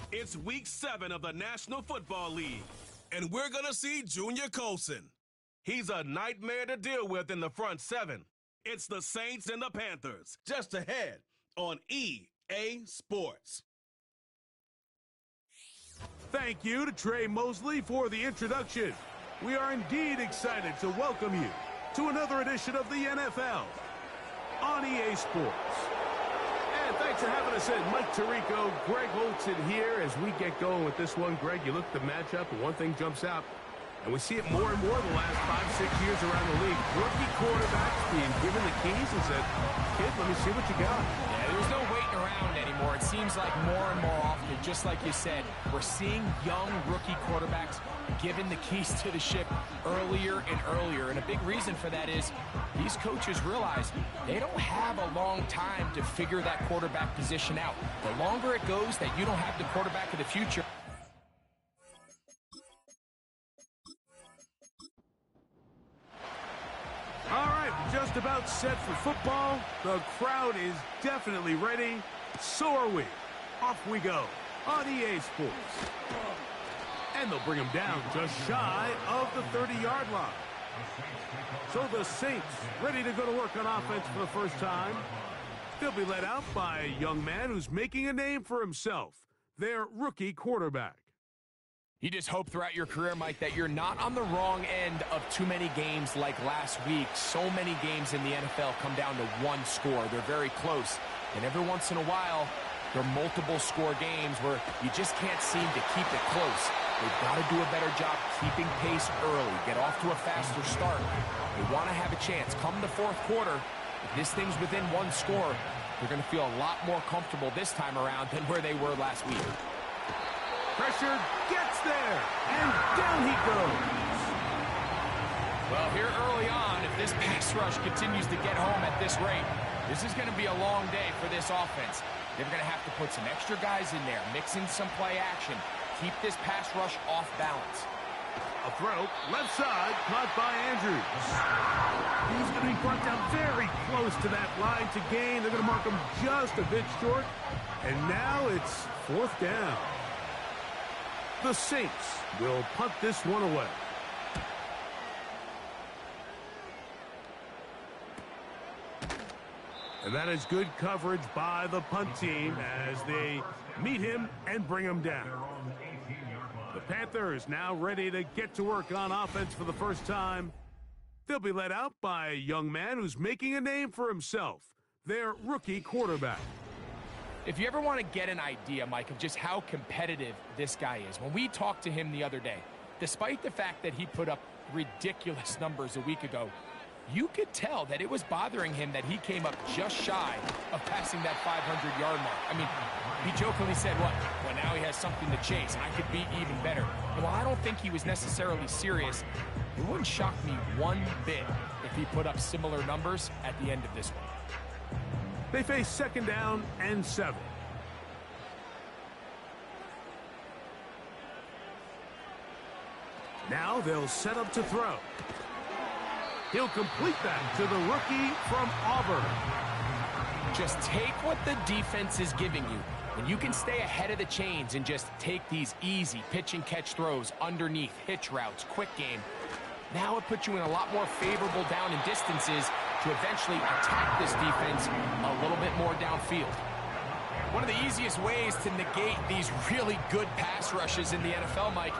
It's week 7 of the National Football League, and we're going to see Junior Colson. He's a nightmare to deal with in the front 7. It's the Saints and the Panthers, just ahead on EA Sports. Thank you to Trey Mosley for the introduction. We are indeed excited to welcome you to another edition of the NFL on EA Sports. And thanks for having us in. Mike Tirico, Greg Olson here as we get going with this one. Greg, you look at the matchup and one thing jumps out, and we see it more and more the last 5-6 years around the league. Rookie quarterbacks being given the keys and said, kid, let me see what you got. Yeah, there's no waiting around anymore. It seems like more and more often, just like you said, we're seeing young rookie quarterbacks given the keys to the ship earlier and earlier. And a big reason for that is these coaches realize they don't have a long time to figure that quarterback position out. The longer it goes that you don't have the quarterback of the future. All right, just about set for football. The crowd is definitely ready. So are we. Off we go on EA Sports. And they'll bring him down just shy of the 30-yard line. So the Saints ready to go to work on offense for the first time. They'll be led out by a young man who's making a name for himself, their rookie quarterback. You just hope throughout your career, Mike, that you're not on the wrong end of too many games like last week. So many games in the NFL come down to one score. They're very close. And every once in a while, there are multiple score games where you just can't seem to keep it close. They've got to do a better job keeping pace early, get off to a faster start. They want to have a chance. Come the fourth quarter, if this thing's within one score, they're going to feel a lot more comfortable this time around than where they were last week. Pressure gets there, and down he goes. Well, here early on, if this pass rush continues to get home at this rate, this is going to be a long day for this offense. They're going to have to put some extra guys in there, mix in some play action, keep this pass rush off balance. A throw, left side, caught by Andrews. He's going to be brought down very close to that line to gain. They're going to mark him just a bit short, and now it's fourth down. The Saints will punt this one away. And that is good coverage by the punt team as they meet him and bring him down. The Panthers now ready to get to work on offense for the first time. They'll be led out by a young man who's making a name for himself, their rookie quarterback. If you ever want to get an idea, Mike, of just how competitive this guy is, when we talked to him the other day, despite the fact that he put up ridiculous numbers a week ago, you could tell that it was bothering him that he came up just shy of passing that 500-yard mark. I mean, he jokingly said, well, now he has something to chase. I could be even better. And while I don't think he was necessarily serious, it wouldn't shock me one bit if he put up similar numbers at the end of this one. They face second down and 7. Now they'll set up to throw. He'll complete that to the rookie from Auburn. Just take what the defense is giving you. When you can stay ahead of the chains and just take these easy pitch and catch throws underneath, hitch routes, quick game, now it puts you in a lot more favorable down and distances to eventually attack this defense a little bit more downfield. One of the easiest ways to negate these really good pass rushes in the NFL, Mike,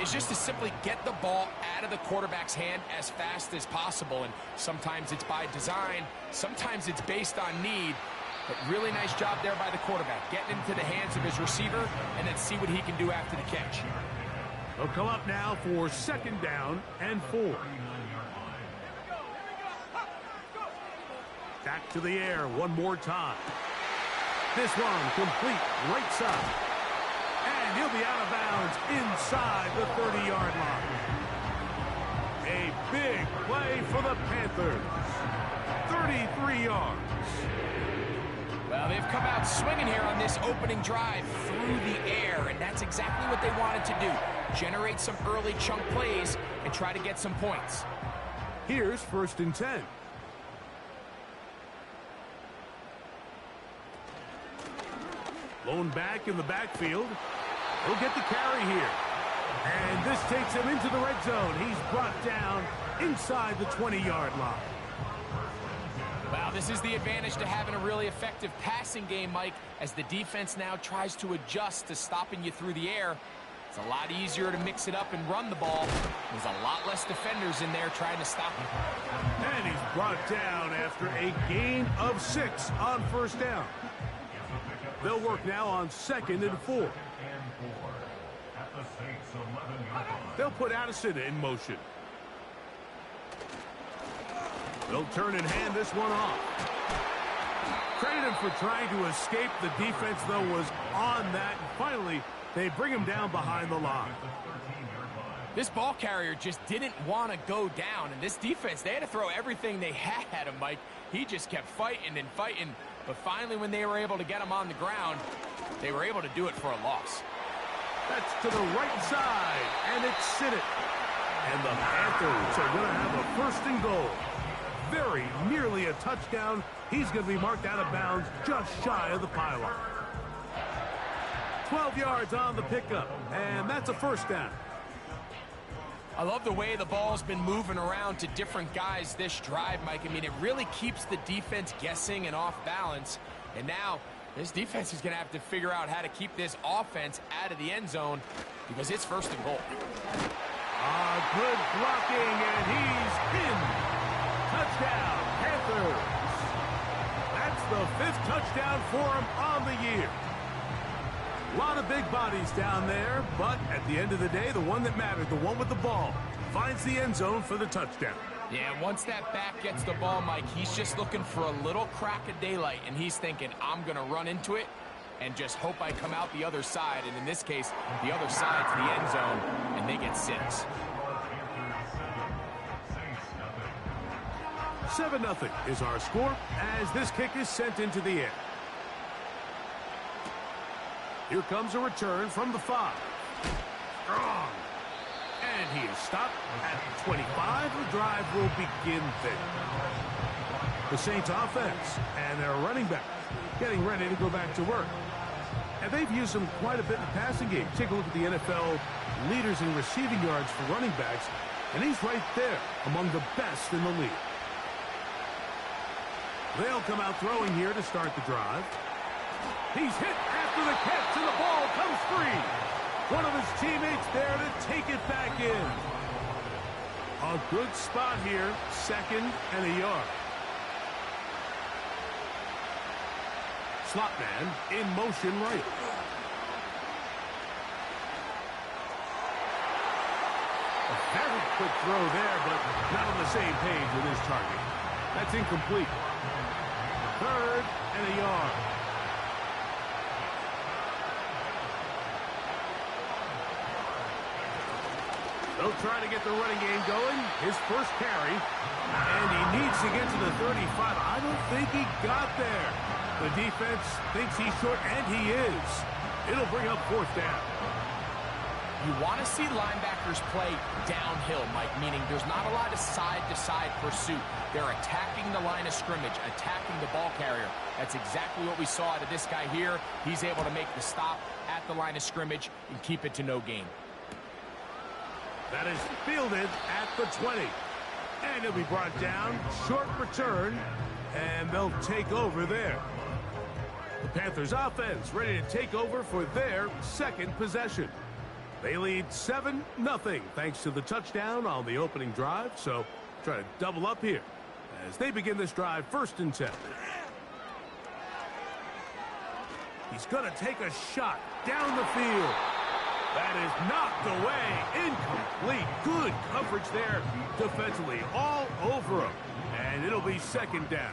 is just to simply get the ball out of the quarterback's hand as fast as possible. And sometimes it's by design, sometimes it's based on need. But really nice job there by the quarterback, getting into the hands of his receiver and then see what he can do after the catch. They'll come up now for second down and 4. Back to the air one more time. This one complete right side. And he'll be out of bounds inside the 30-yard line. A big play for the Panthers. 33 yards. Well, they've come out swinging here on this opening drive through the air, and that's exactly what they wanted to do. Generate some early chunk plays and try to get some points. Here's first and 10. Blown back in the backfield. He'll get the carry here. And this takes him into the red zone. He's brought down inside the 20-yard line. Wow, this is the advantage to having a really effective passing game, Mike, as the defense now tries to adjust to stopping you through the air. It's a lot easier to mix it up and run the ball. There's a lot less defenders in there trying to stop him. And he's brought down after a gain of 6 on first down. They'll work now on 2nd and 4. They'll put Addison in motion. They'll turn and hand this one off. Credit him for trying to escape. The defense, though, was on that. And finally, they bring him down behind the line. This ball carrier just didn't want to go down. And this defense, they had to throw everything they had at him, Mike. He just kept fighting and fighting. But finally, when they were able to get him on the ground, they were able to do it for a loss. That's to the right side, and it's Sinnott. And the Panthers are going to have a 1st and goal. Very nearly a touchdown. He's going to be marked out of bounds just shy of the pylon. 12 yards on the pickup, and that's a 1st down. I love the way the ball's been moving around to different guys this drive, Mike. I mean, it really keeps the defense guessing and off balance. And now, this defense is going to have to figure out how to keep this offense out of the end zone because it's 1st and goal. Good blocking, and he's in. Touchdown, Panthers. That's the 5th touchdown for him on the year. A lot of big bodies down there, but at the end of the day, the one that mattered, the one with the ball, finds the end zone for the touchdown. Yeah, once that back gets the ball, Mike, he's just looking for a little crack of daylight, and he's thinking, I'm going to run into it and just hope I come out the other side. And in this case, the other side's the end zone, and they get 6. 7-0 is our score as this kick is sent into the air. Here comes a return from the 5. Strong. And he is stopped at 25. The drive will begin there. The Saints offense and their running back getting ready to go back to work. And they've used him quite a bit in the passing game. Take a look at the NFL leaders in receiving yards for running backs, and he's right there among the best in the league. They'll come out throwing here to start the drive. He's hit after the catch, and the ball comes free. One of his teammates there to take it back in. A good spot here, 2nd and a yard. Slot man in motion right. A very quick throw there, but not on the same page with his target. That's incomplete. 3rd and a yard. They'll try to get the running game going. His first carry. And he needs to get to the 35. I don't think he got there. The defense thinks he's short, and he is. It'll bring up 4th down. You want to see linebackers play downhill, Mike, meaning there's not a lot of side-to-side pursuit. They're attacking the line of scrimmage, attacking the ball carrier. That's exactly what we saw out of this guy here. He's able to make the stop at the line of scrimmage and keep it to no gain. That is fielded at the 20. And he'll be brought down. Short return. And they'll take over there. The Panthers offense ready to take over for their 2nd possession. They lead 7-0 thanks to the touchdown on the opening drive. So try to double up here as they begin this drive 1st and 10. He's going to take a shot down the field. That is knocked away. Incomplete. Good coverage there defensively. All over him. And it'll be 2nd down.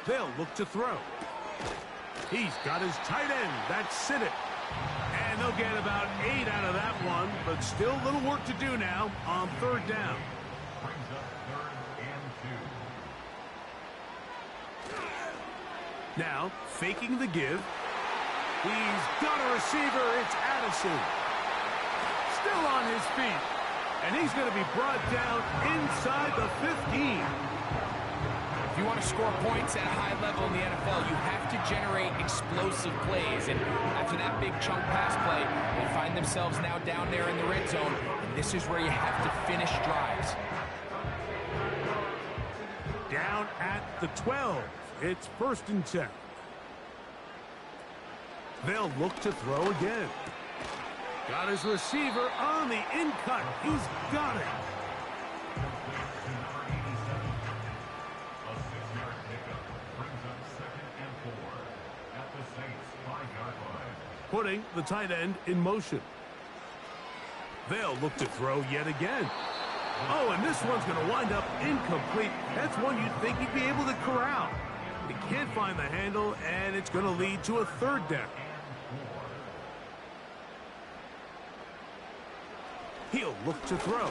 They'll look to throw. He's got his tight end. That's Sinnott. And they'll get about 8 out of that one, but still a little work to do now on 3rd down. Now, faking the give. He's got a receiver. It's Addison. Still on his feet. And he's going to be brought down inside the 15. If you want to score points at a high level in the NFL, you have to generate explosive plays. And after that big chunk pass play, they find themselves now down there in the red zone. And this is where you have to finish drives. Down at the 12. It's 1st and 10. They'll look to throw again. Got his receiver on the in-cut. He's got it. Putting the tight end in motion. They'll look to throw yet again. Oh, and this one's going to wind up incomplete. That's one you'd think he'd be able to corral. He can't find the handle, and it's going to lead to a 3rd down. He'll look to throw.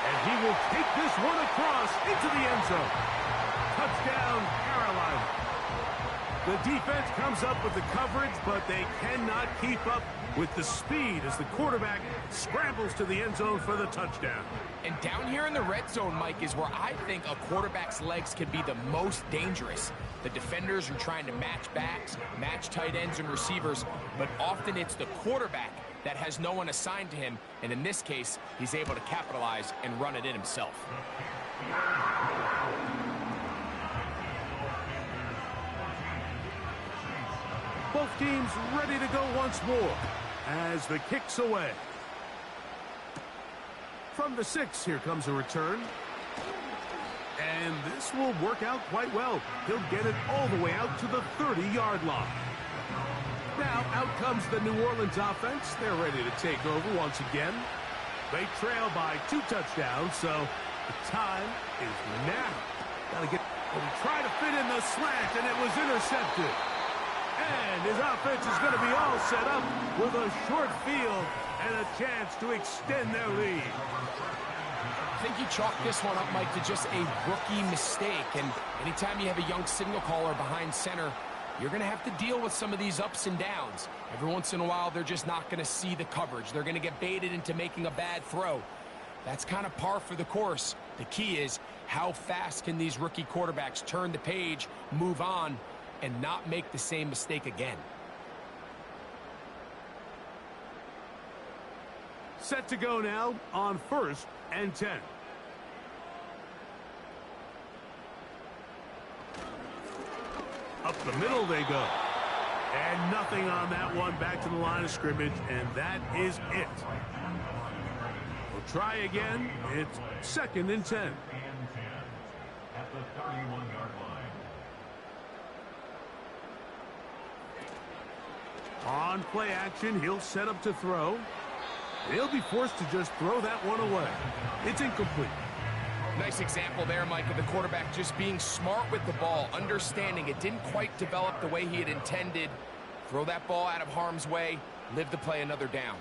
And he will take this one across into the end zone. Touchdown, Carolina. The defense comes up with the coverage, but they cannot keep up with the speed as the quarterback scrambles to the end zone for the touchdown. And down here in the red zone, Mike, is where I think a quarterback's legs can be the most dangerous. The defenders are trying to match backs, match tight ends and receivers, but often it's the quarterback that has no one assigned to him, and in this case, he's able to capitalize and run it in himself. Both teams ready to go once more as the kick's away. From the 6, here comes a return. And this will work out quite well. He'll get it all the way out to the 30-yard line. Now out comes the New Orleans offense. They're ready to take over once again. They trail by 2 touchdowns, so the time is now. Gotta get, try to fit in the slant, and it was intercepted. And his offense is going to be all set up with a short field and a chance to extend their lead. I think you chalk this one up, Mike, to just a rookie mistake. And anytime you have a young signal caller behind center, you're going to have to deal with some of these ups and downs. Every once in a while, they're just not going to see the coverage. They're going to get baited into making a bad throw. That's kind of par for the course. The key is how fast can these rookie quarterbacks turn the page, move on, and not make the same mistake again. Set to go now on 1st and 10. Up the middle they go. And nothing on that one. Back to the line of scrimmage, and that is it. We'll try again. It's 2nd and 10. At the 31-yard line. On play action, he'll set up to throw. He'll be forced to just throw that one away. It's incomplete. Nice example there, Mike, of the quarterback just being smart with the ball, understanding it didn't quite develop the way he had intended. Throw that ball out of harm's way, live to play another down.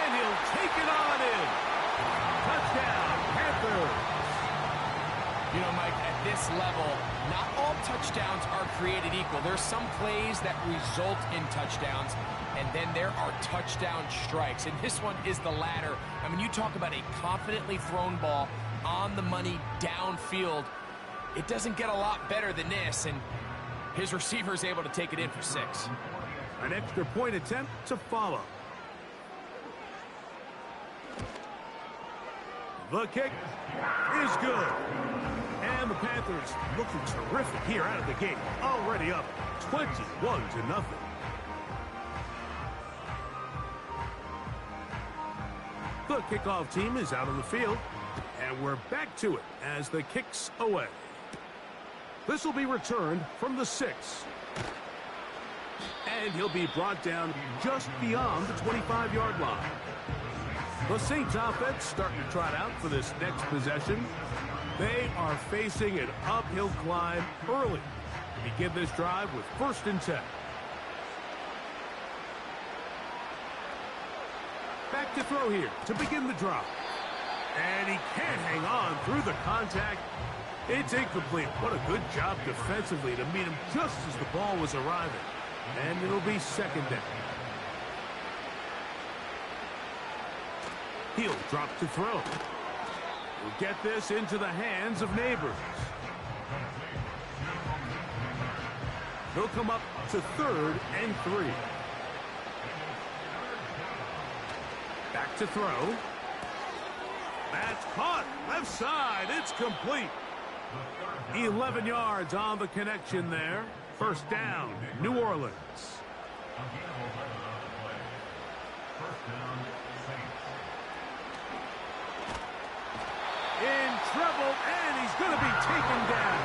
And he'll take it on in. Touchdown, Panthers. You know, Mike, at this level, not all touchdowns are created equal. There's some plays that result in touchdowns, and then there are touchdown strikes. And this one is the latter. I mean, you talk about a confidently thrown ball on the money downfield. It doesn't get a lot better than this, and his receiver is able to take it in for 6. An extra point attempt to follow. The kick is good. And the Panthers looking terrific here out of the gate. Already up 21-0. The kickoff team is out on the field. And we're back to it as the kick's away. This will be returned from the 6. And he'll be brought down just beyond the 25-yard line. The Saints offense starting to trot out for this next possession. They are facing an uphill climb early to begin this drive with 1st and 10. Back to throw here to begin the drive. And he can't hang on through the contact. It's incomplete. What a good job defensively to meet him just as the ball was arriving. And it'll be 2nd down. He'll drop to throw. He'll get this into the hands of Neighbors. They'll come up to 3rd and 3. Back to throw. That's caught. Left side. It's complete. 11 yards on the connection there. First down, New Orleans. In trouble, and he's going to be taken down.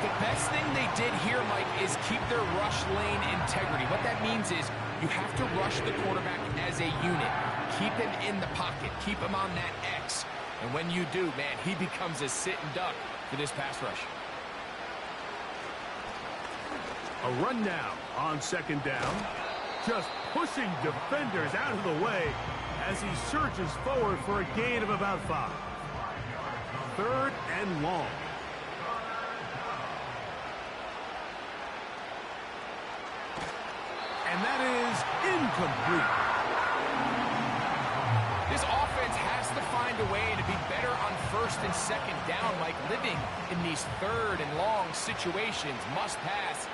The best thing they did here, Mike, is keep their rush lane integrity. What that means is you have to rush the quarterback as a unit. Keep him in the pocket. Keep him on that X. And when you do, man, he becomes a sit and duck for this pass rush. A run now on 2nd down. Just pushing defenders out of the way as he surges forward for a gain of about 5. 3rd and long. And that is incomplete. This offense has to find a way to be better on 1st and 2nd down, like living in these 3rd and long situations. Must pass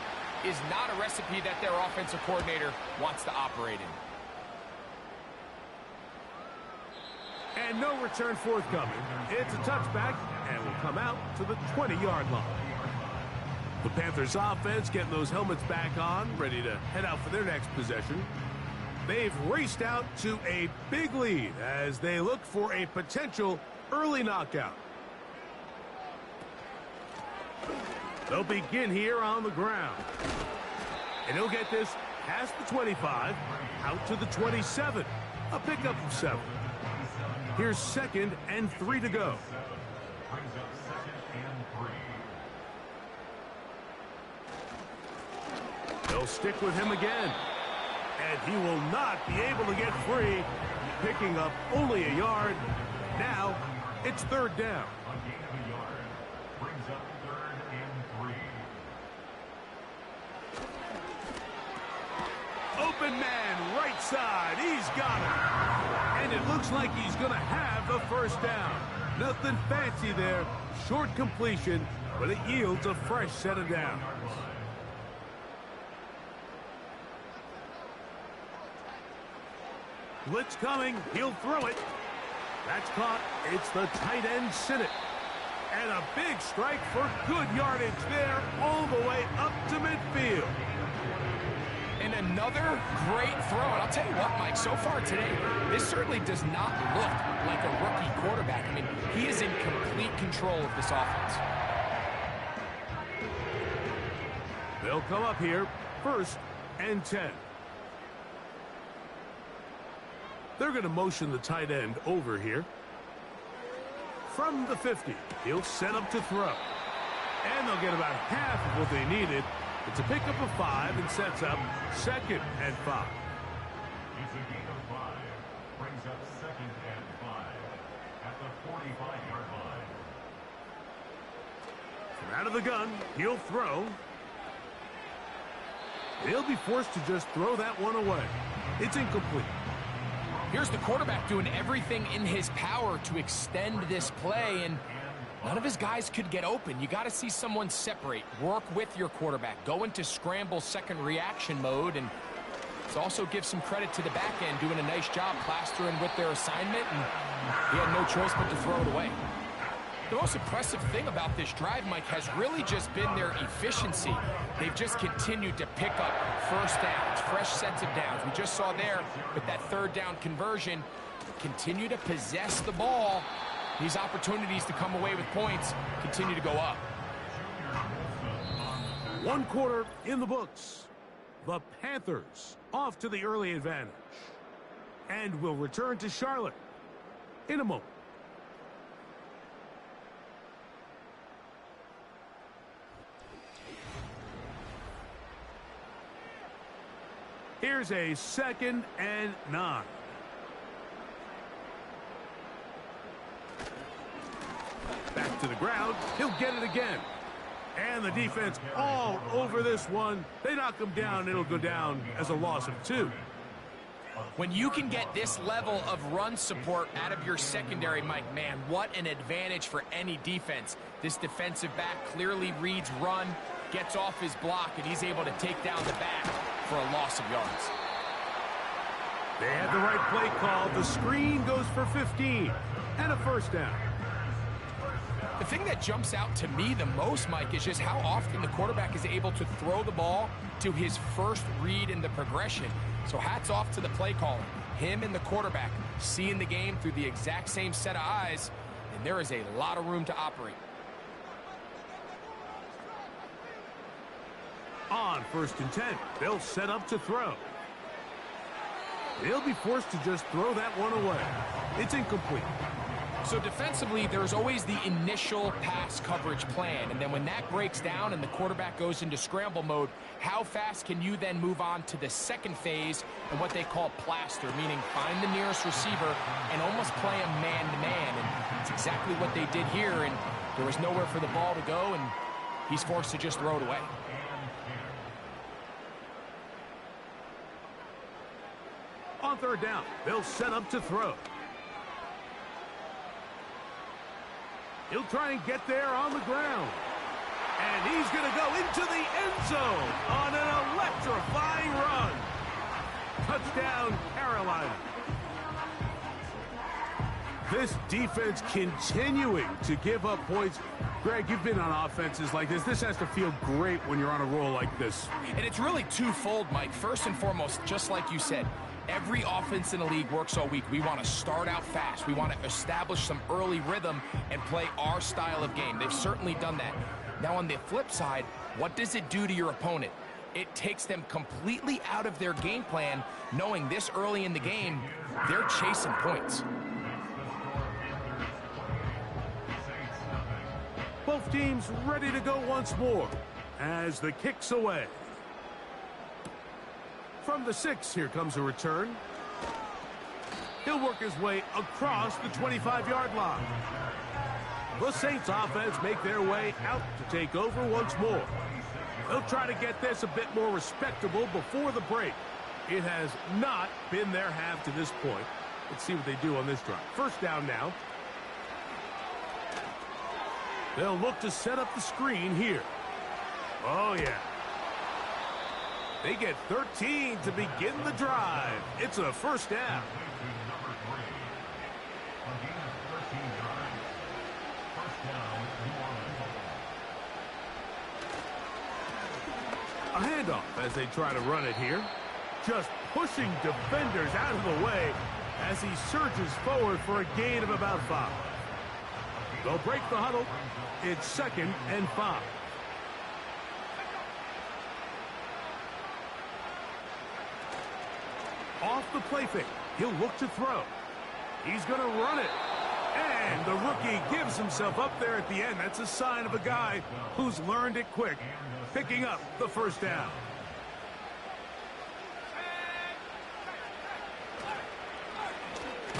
is not a recipe that their offensive coordinator wants to operate in. And no return forthcoming. It's a touchback and will come out to the 20-yard line. The Panthers offense getting those helmets back on, ready to head out for their next possession. They've raced out to a big lead as they look for a potential early knockout. They'll begin here on the ground. And he'll get this past the 25, out to the 27. A pickup of 7. Here's 2nd and 3 to go. They'll stick with him again. And he will not be able to get free, picking up only a yard. Now, it's 3rd down. Open man, right side. He's got it. And it looks like he's going to have the 1st down. Nothing fancy there. Short completion, but it yields a fresh set of downs. Blitz coming. He'll throw it. That's caught. It's the tight end, Sinnott. And a big strike for good yardage there all the way up to midfield. And another great throw. And I'll tell you what, Mike, so far today, this certainly does not look like a rookie quarterback. I mean, he is in complete control of this offense. They'll come up here, 1st and 10. They're going to motion the tight end over here. From the 50, he'll set up to throw. And they'll get about half of what they needed. It's a pickup of 5 and sets up 2nd and 5. It's a gain of 5. Brings up 2nd and 5 at the 45-yard line. From out of the gun, he'll throw. He'll be forced to just throw that one away. It's incomplete. Here's the quarterback doing everything in his power to extend this play, and none of his guys could get open. You got to see someone separate, work with your quarterback, go into scramble second reaction mode, and also give some credit to the back end doing a nice job plastering with their assignment, and he had no choice but to throw it away. The most impressive thing about this drive, Mike, has really just been their efficiency. They've just continued to pick up 1st downs, fresh sets of downs. We just saw there with that 3rd down conversion, continue to possess the ball. These opportunities to come away with points continue to go up. 1 quarter in the books. The Panthers off to the early advantage. And will return to Charlotte in a moment. Here's a 2nd and 9. Back to the ground. He'll get it again. And the defense all over this one. They knock him down. It'll go down as a loss of 2. When you can get this level of run support out of your secondary, Mike, man, what an advantage for any defense. This defensive back clearly reads run, gets off his block, and he's able to take down the back for a loss of yards. They had the right play call. The screen goes for 15 and a first down. The thing that jumps out to me the most, Mike, is just how often the quarterback is able to throw the ball to his first read in the progression. So hats off to the play caller. Him and the quarterback seeing the game through the exact same set of eyes, and there is a lot of room to operate. On 1st and 10, they'll set up to throw. They'll be forced to just throw that one away. It's incomplete. So defensively, there's always the initial pass coverage plan, and then when that breaks down and the quarterback goes into scramble mode, how fast can you then move on to the second phase and what they call plaster, meaning find the nearest receiver and almost play him man-to-man, and it's exactly what they did here, and there was nowhere for the ball to go, and he's forced to just throw it away. On 3rd down, they'll set up to throw. He'll try and get there on the ground. And he's going to go into the end zone on an electrifying run. Touchdown, Carolina. This defense continuing to give up points. Greg, you've been on offenses like this. This has to feel great when you're on a roll like this. And it's really twofold, Mike. First and foremost, just like you said, every offense in the league works all week. We want to start out fast. We want to establish some early rhythm and play our style of game. They've certainly done that. Now, on the flip side, what does it do to your opponent? It takes them completely out of their game plan, knowing this early in the game, they're chasing points. Both teams ready to go once more as the kick's away. From the 6, here comes a return. He'll work his way across the 25-yard line. The Saints offense make their way out to take over once more. They'll try to get this a bit more respectable before the break. It has not been their half to this point. Let's see what they do on this drive. 1st down now. They'll look to set up the screen here. Oh, yeah. They get 13 to begin the drive. It's a 1st down. A handoff as they try to run it here. Just pushing defenders out of the way as he surges forward for a gain of about 5. They'll break the huddle. It's 2nd and 5. Off the play fake. He'll look to throw. He's going to run it. And the rookie gives himself up there at the end. That's a sign of a guy who's learned it quick, picking up the 1st down.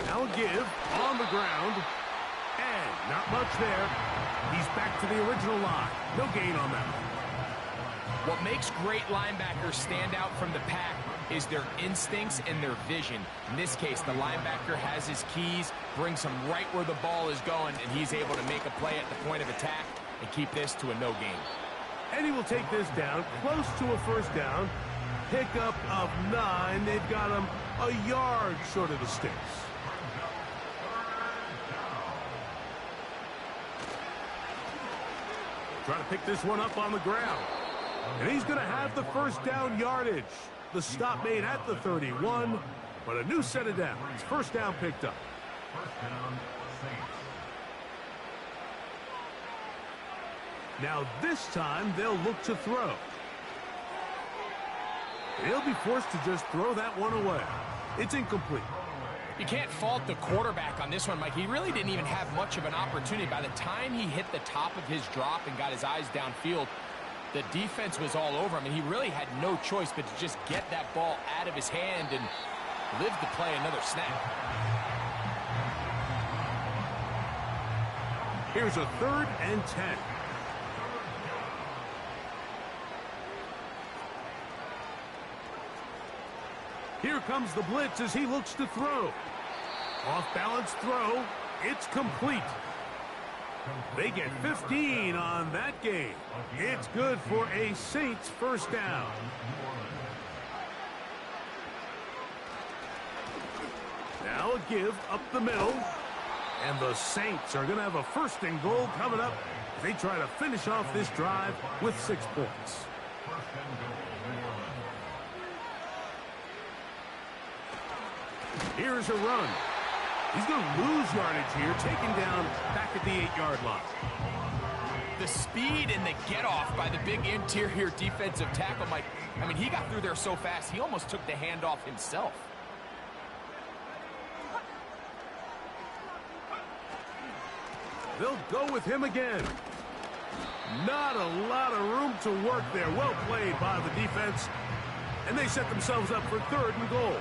Now a give on the ground. And not much there. He's back to the original line. No gain on that one. What makes great linebackers stand out from the pack is their instincts and their vision. In this case, the linebacker has his keys, brings him right where the ball is going, and he's able to make a play at the point of attack and keep this to a no gain. And he will take this down, close to a 1st down. Pickup of 9. They've got him a yard short of the sticks. Trying to pick this one up on the ground. And he's going to have the 1st down yardage. The stop made at the 31, but a new set of downs. 1st down picked up. 1st down, Saints. Now this time they'll look to throw. They'll be forced to just throw that one away. It's incomplete. You can't fault the quarterback on this one, Mike. He really didn't even have much of an opportunity. By the time he hit the top of his drop and got his eyes downfield, the defense was all over him, and he really had no choice but to just get that ball out of his hand and live to play another snap. Here's a 3rd and 10. Here comes the blitz as he looks to throw. Off-balance throw. It's complete. They get 15 on that game. It's good for a Saints first down. Now a give up the middle. And the Saints are going to have a first and goal coming up as they try to finish off this drive with 6 points. Here's a run. He's going to lose yardage here, taken down back at the 8-yard line. The speed and the get-off by the big interior defensive tackle, Mike. I mean, he got through there so fast, he almost took the handoff himself. They'll go with him again. Not a lot of room to work there. Well played by the defense. And they set themselves up for 3rd and goal.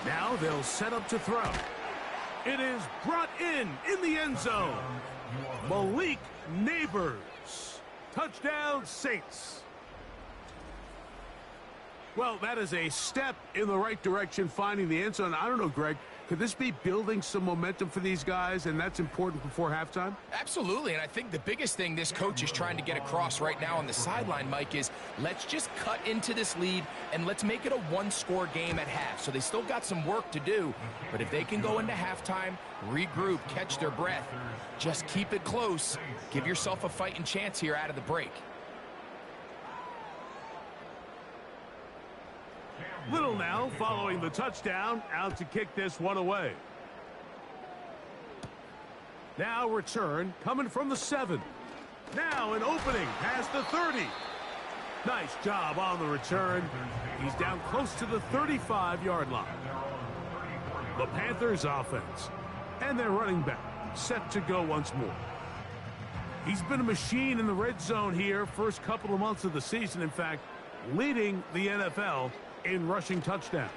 Now they'll set up to throw. It is brought in the end zone. Malik Neighbors. Touchdown, Saints. Well, that is a step in the right direction, finding the end zone. I don't know, Greg, could this be building some momentum for these guys, and that's important before halftime? Absolutely, and I think the biggest thing this coach is trying to get across right now on the sideline, Mike, is let's just cut into this lead, and let's make it a one-score game at half. So they still got some work to do, but if they can go into halftime, regroup, catch their breath, just keep it close, give yourself a fighting chance here out of the break. Little now following the touchdown, out to kick this one away. Now return coming from the 7. Now an opening past the 30. Nice job on the return. He's down close to the 35-yard line. The Panthers offense and their running back set to go once more. He's been a machine in the red zone here first couple of months of the season. In fact, leading the NFL in rushing touchdowns.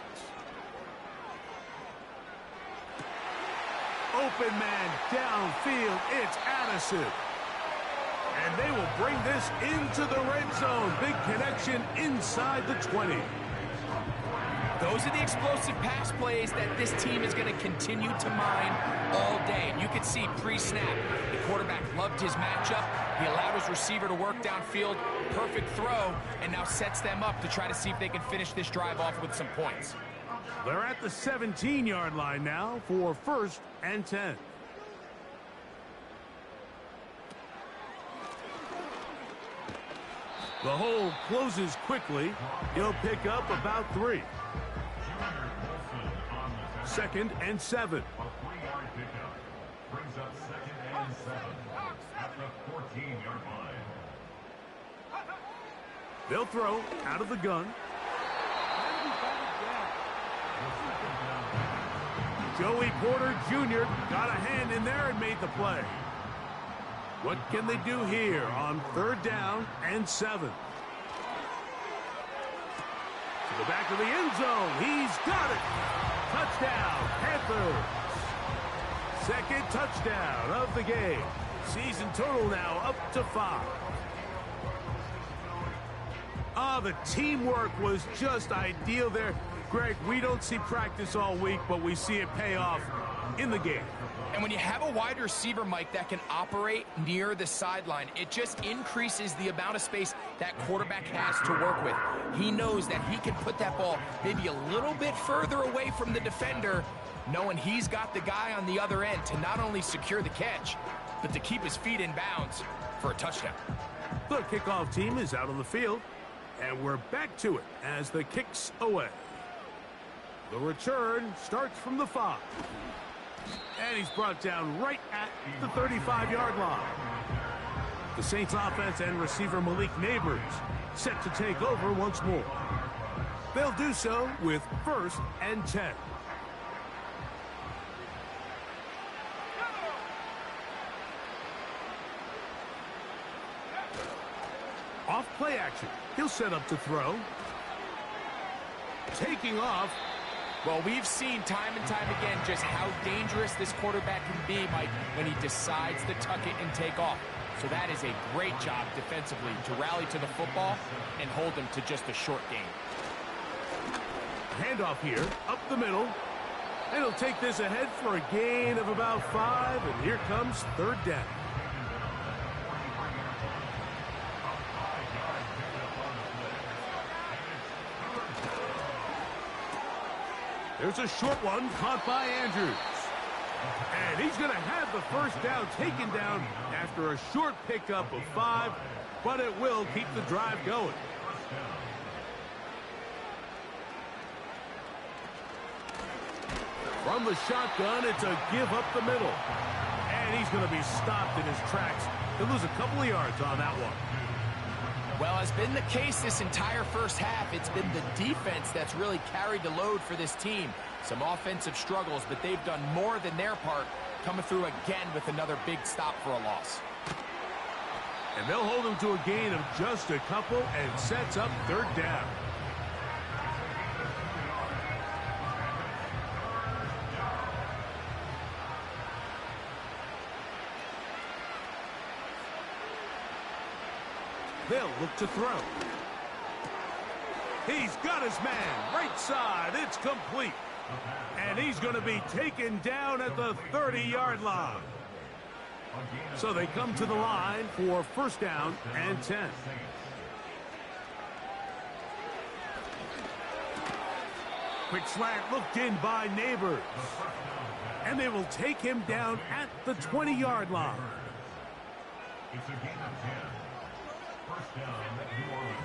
Open man downfield. It's Addison. And they will bring this into the red zone. Big connection inside the 20. Those are the explosive pass plays that this team is going to continue to mine all day. And you can see pre-snap, the quarterback loved his matchup. He allowed his receiver to work downfield, perfect throw, and now sets them up to try to see if they can finish this drive off with some points. They're at the 17-yard line now for 1st and 10. The hole closes quickly. He'll pick up about 3. 2nd and 7. A 3-yard pickup brings up 2nd and 7 at the 14-yard line. They'll throw out of the gun. Joey Porter Jr. got a hand in there and made the play. What can they do here on 3rd down and 7? To the back of the end zone. He's got it. Touchdown, Panthers. 2nd touchdown of the game. Season total now up to 5. The teamwork was just ideal there. Greg, we don't see practice all week, but we see it pay off in the game. And when you have a wide receiver, Mike, that can operate near the sideline, it just increases the amount of space that quarterback has to work with. He knows that he can put that ball maybe a little bit further away from the defender, knowing he's got the guy on the other end to not only secure the catch, but to keep his feet in bounds for a touchdown. The kickoff team is out on the field, and we're back to it as the kick's away. The return starts from the 5. And he's brought down right at the 35-yard line. The Saints offense and receiver Malik Neighbors set to take over once more. They'll do so with 1st and 10. Off play action. He'll set up to throw. Taking off. Well, we've seen time and time again just how dangerous this quarterback can be, Mike, when he decides to tuck it and take off. So that is a great job defensively to rally to the football and hold them to just a short game. Handoff here, up the middle. And he'll take this ahead for a gain of about 5, and here comes third down. There's a short one caught by Andrews. And he's going to have the first down taken down after a short pickup of 5, but it will keep the drive going. From the shotgun, it's a give up the middle. And he's going to be stopped in his tracks. He'll lose a couple of yards on that one. Well, as been the case this entire first half, it's been the defense that's really carried the load for this team. Some offensive struggles, but they've done more than their part, coming through again with another big stop for a loss. And they'll hold him to a gain of just a couple and sets up third down. They'll look to throw. He's got his man. Right side. It's complete. And he's going to be taken down at the 30-yard line. So they come to the line for first down and 10. Quick slant looked in by Neighbors. And they will take him down at the 20-yard line. It's a gain of 10. First down, New Orleans.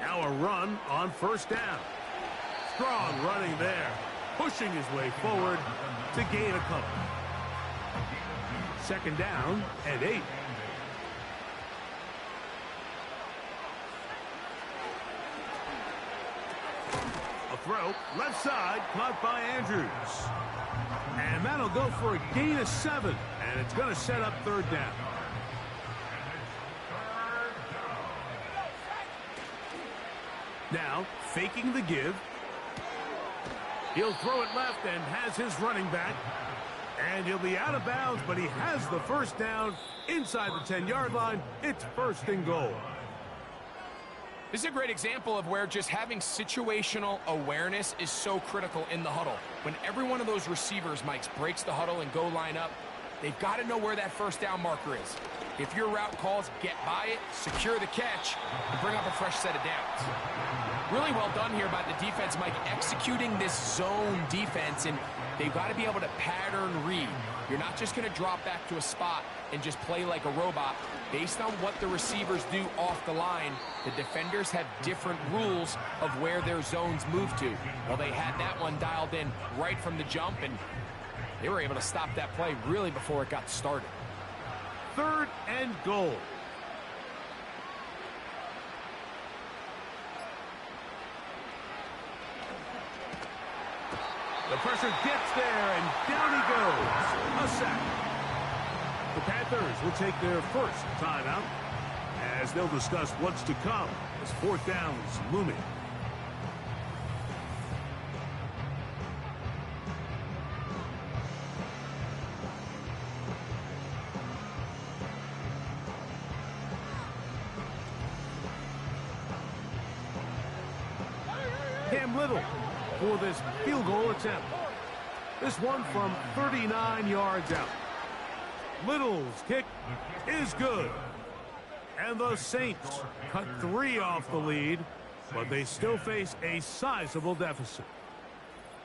Now a run on first down. Strong running there, pushing his way forward to gain a couple. Second down and 8. A throw, left side, caught by Andrews. And that'll go for a gain of 7, and it's going to set up third down. Now, faking the give. He'll throw it left and has his running back. And he'll be out of bounds, but he has the first down inside the 10-yard line. It's first and goal. This is a great example of where just having situational awareness is so critical in the huddle. When every one of those receivers, Mike, breaks the huddle and go line up, they've got to know where that first down marker is. If your route calls, get by it, secure the catch, and bring up a fresh set of downs. Really well done here by the defense, Mike, executing this zone defense, and they've got to be able to pattern read. You're not just going to drop back to a spot and just play like a robot. Based on what the receivers do off the line, the defenders have different rules of where their zones move to. Well, they had that one dialed in right from the jump, and they were able to stop that play really before it got started. Third and goal. The pressure gets there, and down he goes. A sack. The Panthers will take their first timeout as they'll discuss what's to come as fourth down's looming. Little for this field goal attempt. This one from 39 yards out. Little's kick is good. And the Saints cut 3 off the lead, but they still face a sizable deficit.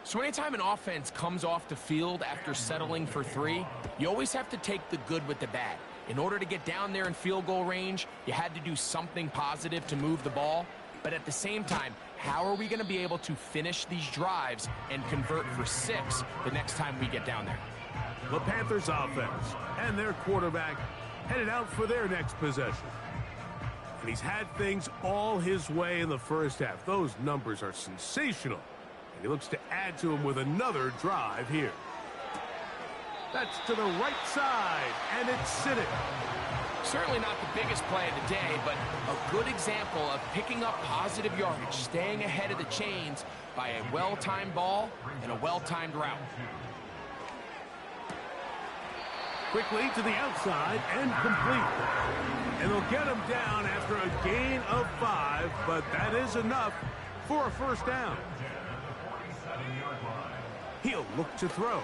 So anytime an offense comes off the field after settling for 3, you always have to take the good with the bad. In order to get down there in field goal range, you had to do something positive to move the ball. But at the same time, how are we going to be able to finish these drives and convert for 6 the next time we get down there? The Panthers offense and their quarterback headed out for their next possession. And he's had things all his way in the first half. Those numbers are sensational. And he looks to add to them with another drive here. That's to the right side, and it's Siddick. Certainly not the biggest play of the day, but a good example of picking up positive yardage, staying ahead of the chains by a well-timed ball and a well-timed route. Quickly to the outside and complete. And they'll get him down after a gain of 5, but that is enough for a first down. He'll look to throw.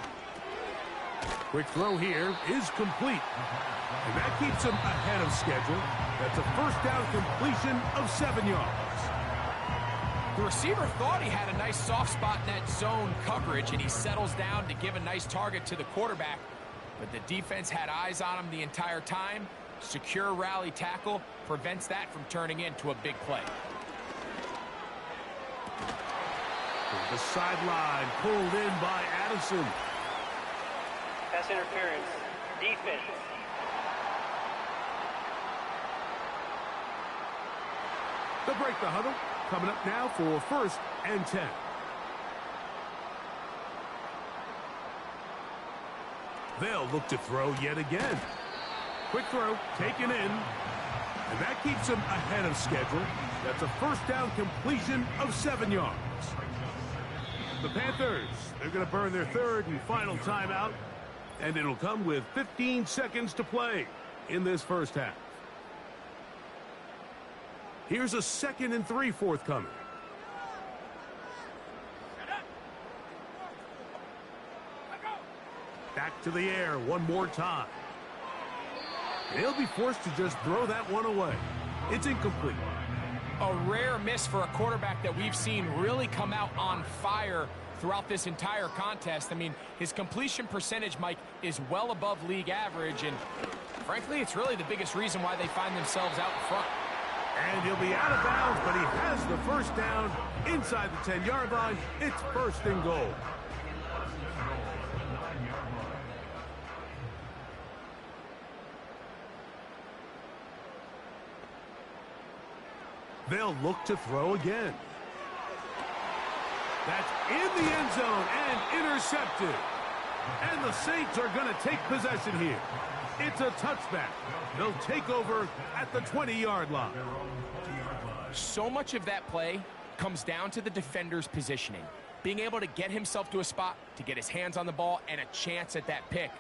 Quick throw here is complete. And that keeps him ahead of schedule. That's a first down completion of 7 yards. The receiver thought he had a nice soft spot in that zone coverage, and he settles down to give a nice target to the quarterback. But the defense had eyes on him the entire time. Secure rally tackle prevents that from turning into a big play. The sideline pulled in by Addison. Pass interference. Defense. They'll break the huddle. Coming up now for 1st and 10. They'll look to throw yet again. Quick throw, taken in. And that keeps him ahead of schedule. That's a first down completion of 7 yards. The Panthers, they're going to burn their 3rd and final timeout. And it'll come with 15 seconds to play in this first half. Here's a 2nd and 3 forthcoming. Back to the air one more time. They'll be forced to just throw that one away. It's incomplete. A rare miss for a quarterback that we've seen really come out on fire throughout this entire contest. I mean, his completion percentage, Mike, is well above league average, and frankly, it's really the biggest reason why they find themselves out in front. And he'll be out of bounds, but he has the first down inside the 10-yard line. It's 1st and goal. They'll look to throw again. That's in the end zone and intercepted. And the Saints are going to take possession here. It's a touchback. They'll take over at the 20-yard line. So much of that play comes down to the defender's positioning. Being able to get himself to a spot, to get his hands on the ball, and a chance at that pick.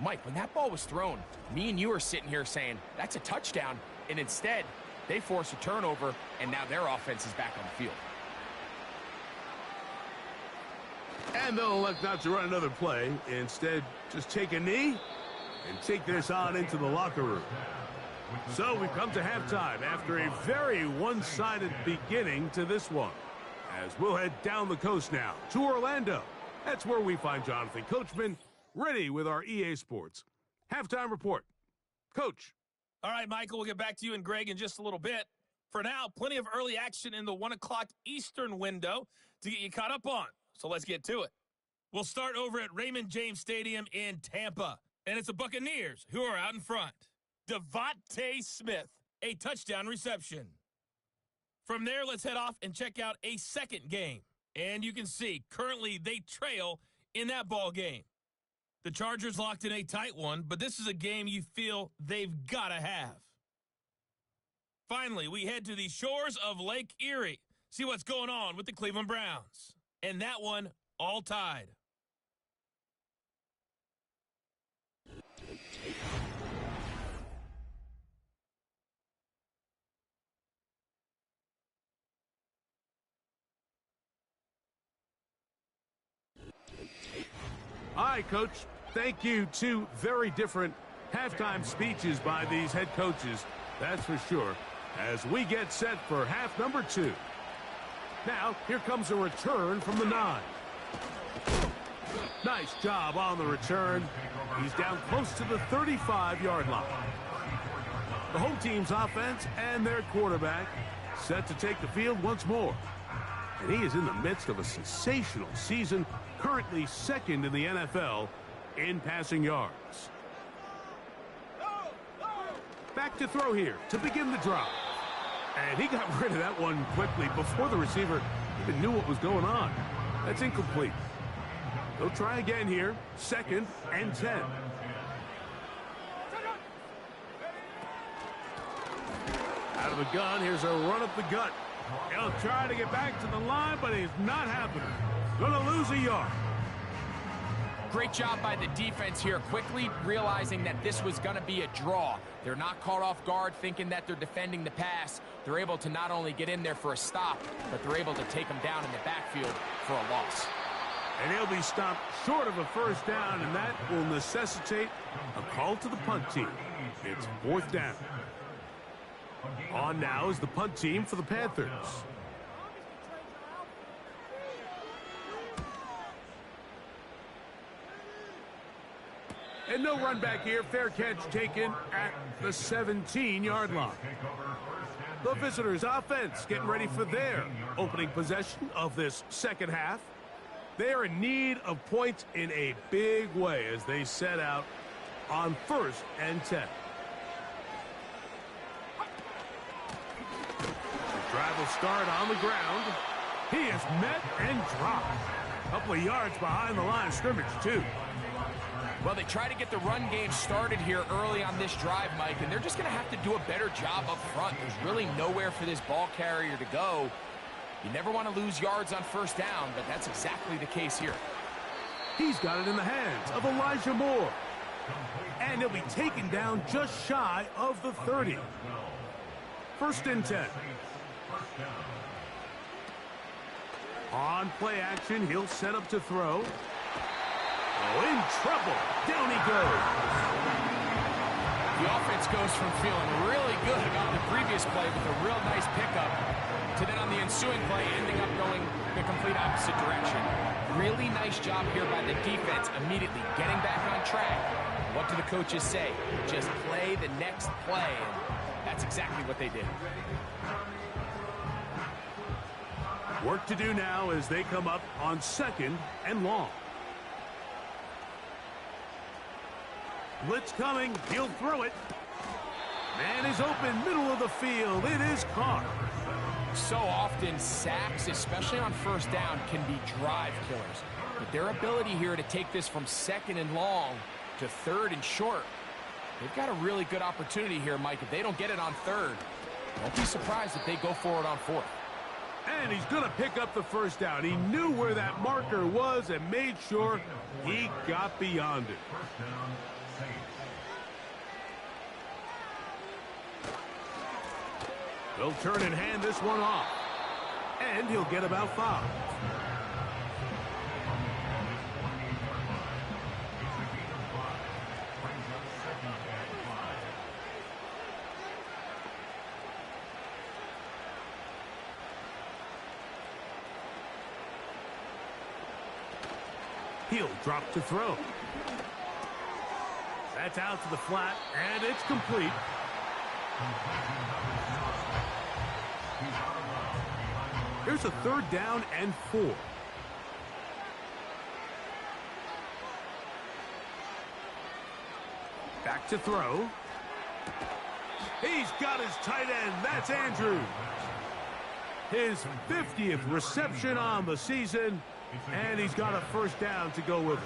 Mike, when that ball was thrown, me and you are sitting here saying, that's a touchdown. And instead, they force a turnover, and now their offense is back on the field. And they'll elect not to run another play. Instead, just take a knee and take this on into the locker room. So we've come to halftime after a very one-sided beginning to this one. As we'll head down the coast now to Orlando. That's where we find Jonathan Coachman ready with our EA Sports halftime report. Coach. All right, Michael, we'll get back to you and Greg in just a little bit. For now, plenty of early action in the 1 o'clock Eastern window to get you caught up on. So let's get to it. We'll start over at Raymond James Stadium in Tampa. And it's the Buccaneers who are out in front. Devontae Smith, a touchdown reception. From there, let's head off and check out a second game. And you can see, currently they trail in that ball game. The Chargers locked in a tight one, but this is a game you feel they've got to have. Finally, we head to the shores of Lake Erie. See what's going on with the Cleveland Browns. And that one, all tied. All right, Coach. Thank you. 2 very different halftime speeches by these head coaches. That's for sure. As we get set for half number 2. Now, here comes a return from the 9. Nice job on the return. He's down close to the 35-yard line. The home team's offense and their quarterback set to take the field once more. And he is in the midst of a sensational season, currently 2nd in the NFL in passing yards. Back to throw here to begin the drive. And he got rid of that one quickly before the receiver even knew what was going on. That's incomplete. They'll try again here. 2nd and 10. Out of the gun, here's a run up the gut. He'll try to get back to the line, but he's not happening. Gonna lose a yard. Great job by the defense here, quickly realizing that this was going to be a draw. They're not caught off guard thinking that they're defending the pass. They're able to not only get in there for a stop, but they're able to take them down in the backfield for a loss. And he'll be stopped short of a first down, and that will necessitate a call to the punt team. It's 4th down. On now is the punt team for the Panthers. And no run back here. Fair catch taken at the 17-yard line. The visitors' offense getting ready for their opening possession of this second half. They are in need of points in a big way as they set out on 1st and 10. The drive will start on the ground. He is met and dropped. A couple of yards behind the line of scrimmage, too. Well, they try to get the run game started here early on this drive, Mike, and they're just going to have to do a better job up front. There's really nowhere for this ball carrier to go. You never want to lose yards on 1st down, but that's exactly the case here. He's got it in the hands of Elijah Moore. And he'll be taken down just shy of the 30. 1st and 10. On play action, he'll set up to throw. Oh, in trouble. Down he goes. The offense goes from feeling really good about the previous play with a real nice pickup to then on the ensuing play ending up going the complete opposite direction. Really nice job here by the defense immediately getting back on track. What do the coaches say? Just play the next play. And that's exactly what they did. Work to do now as they come up on 2nd and long. Blitz coming. He'll throw it. Man is open, middle of the field. It is caught. So often, sacks, especially on 1st down, can be drive killers. But their ability here to take this from 2nd and long to 3rd and short, they've got a really good opportunity here, Mike. If they don't get it on 3rd, don't be surprised if they go for it on 4th. And he's going to pick up the first down. He knew where that marker was and made sure he got beyond it. They'll turn and hand this one off. And he'll get about 5. He'll drop to throw. That's out to the flat, and it's complete. Here's a 3rd down and 4. Back to throw. He's got his tight end. That's Andrews. His 50th reception on the season, and he's got a first down to go with it.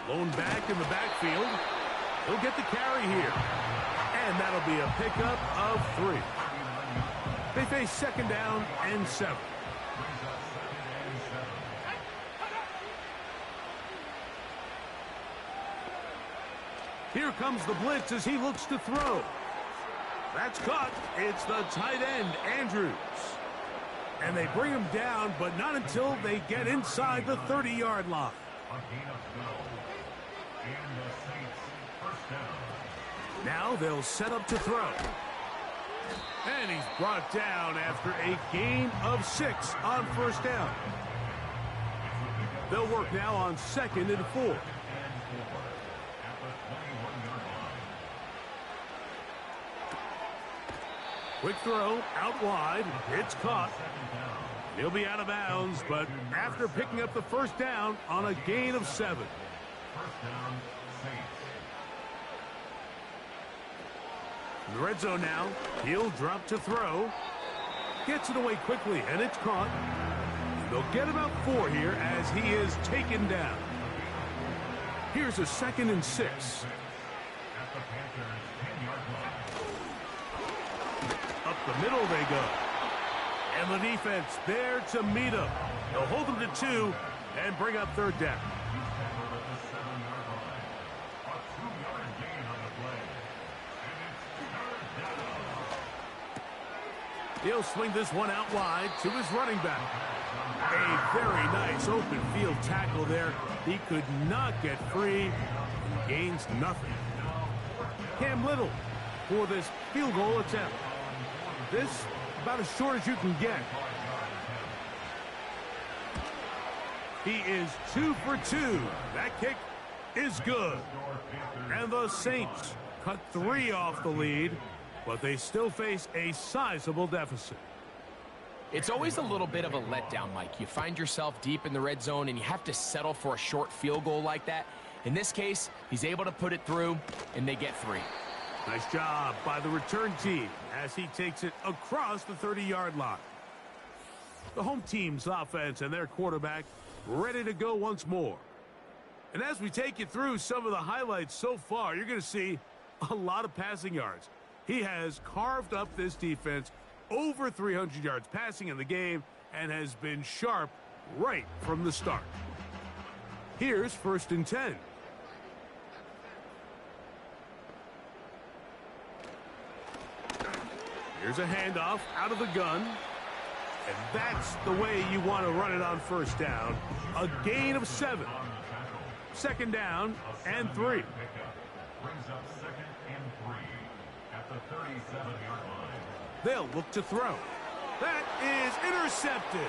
Lone back in the backfield. He'll get the carry here. And that'll be a pickup of 3. They face 2nd down and 7. Here comes the blitz as he looks to throw. That's caught. It's the tight end, Andrews. And they bring him down, but not until they get inside the 30-yard line. Now they'll set up to throw. And he's brought down after a gain of 6 on 1st down. They'll work now on 2nd and 4. Quick throw out wide. It's caught. He'll be out of bounds, but after picking up the first down on a gain of 7. In the red zone now, he'll drop to throw. Gets it away quickly, and it's caught. They'll get about 4 here as he is taken down. Here's a 2nd and 6. Up the middle they go. And the defense there to meet him. They'll hold him to 2 and bring up third down. He'll swing this one out wide to his running back. A very nice open field tackle there. He could not get free and gains nothing. Cam Little for this field goal attempt. This about as short as you can get. He is 2 for 2. That kick is good. And the Saints cut 3 off the lead, but they still face a sizable deficit. It's always a little bit of a letdown, Mike. You find yourself deep in the red zone and you have to settle for a short field goal like that. In this case, he's able to put it through and they get 3. Nice job by the return team as he takes it across the 30-yard line. The home team's offense and their quarterback ready to go once more. And as we take you through some of the highlights so far, you're going to see a lot of passing yards. He has carved up this defense over 300 yards passing in the game and has been sharp right from the start. Here's 1st and 10. Here's a handoff out of the gun. And that's the way you want to run it on 1st down. A gain of 7. 2nd down and 3. Brings up 2nd and 3 at the 37-yard line. They'll look to throw. That is intercepted.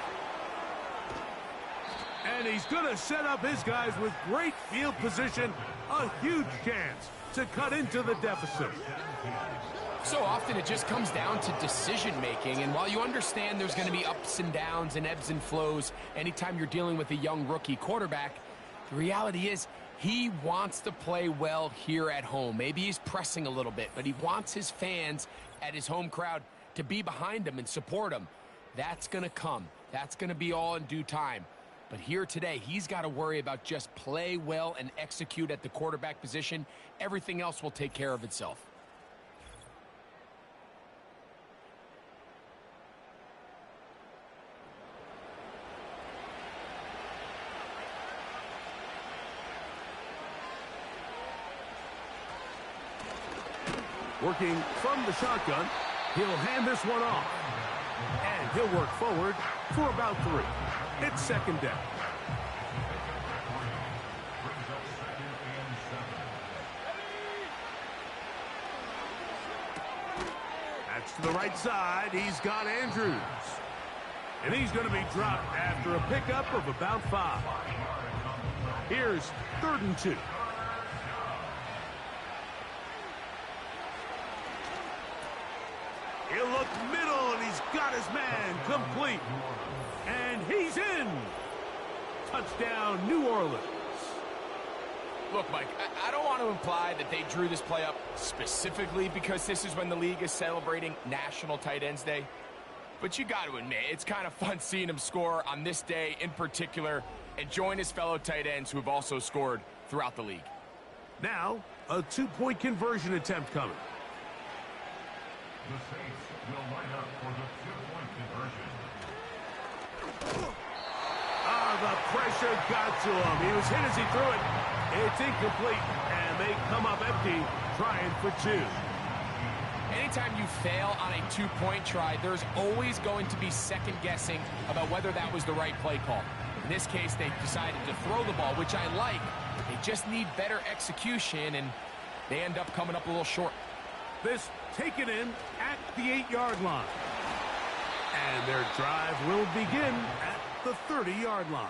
And he's going to set up his guys with great field position. A huge chance to cut into the deficit. So often it just comes down to decision-making, and while you understand there's going to be ups and downs and ebbs and flows anytime you're dealing with a young rookie quarterback, the reality is he wants to play well here at home. Maybe he's pressing a little bit, but he wants his fans at his home crowd to be behind him and support him. That's going to come. That's going to be all in due time. But here today, he's got to worry about just play well and execute at the quarterback position. Everything else will take care of itself. Working from the shotgun, he'll hand this one off. And he'll work forward for about 3. It's 2nd down. That's to the right side. He's got Andrews. And he's going to be dropped after a pickup of about 5. Here's 3rd and 2. He'll look middle, and he's got his man complete. And he's in. Touchdown, New Orleans. Look, Mike, I don't want to imply that they drew this play up specifically because this is when the league is celebrating National Tight Ends Day. But you got to admit, it's kind of fun seeing him score on this day in particular and join his fellow tight ends who have also scored throughout the league. Now, a 2-point conversion attempt coming. The Saints will line up for the 2-point conversion. The pressure got to him. He was hit as he threw it. It's incomplete, and they come up empty, trying for 2. Anytime you fail on a 2-point try, there's always going to be second guessing about whether that was the right play call. In this case, they decided to throw the ball, which I like. They just need better execution, and they end up coming up a little short. This taken in at the 8-yard line. And their drive will begin at the 30-yard line.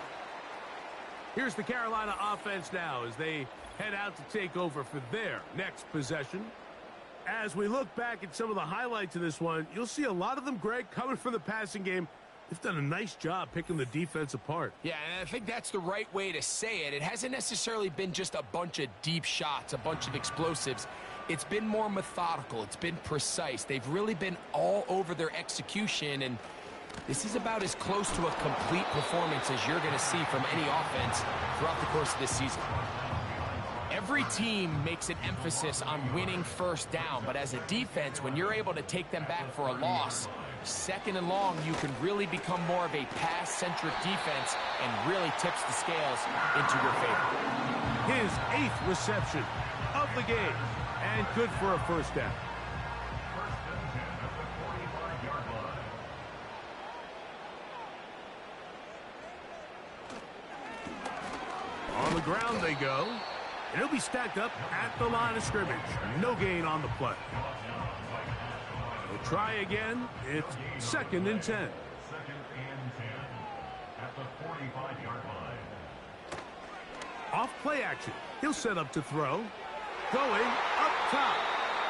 Here's the Carolina offense now as they head out to take over for their next possession. As we look back at some of the highlights of this one, you'll see a lot of them, Greg, coming from the passing game. They've done a nice job picking the defense apart. Yeah, and I think that's the right way to say it. It hasn't necessarily been just a bunch of deep shots, a bunch of explosives. It's been more methodical. It's been precise. They've really been all over their execution, and this is about as close to a complete performance as you're going to see from any offense throughout the course of this season. Every team makes an emphasis on winning 1st down, but as a defense, when you're able to take them back for a loss, second and long, you can really become more of a pass-centric defense and really tips the scales into your favor. His 8th reception of the game, and good for a first down. First and 10 at the 45-yard line. On the ground they go, and he'll be stacked up at the line of scrimmage. No gain on the play. They'll try again. It's 2nd and 10. 2nd and 10 at the 45-yard line. Off play action. He'll set up to throw. Going up top.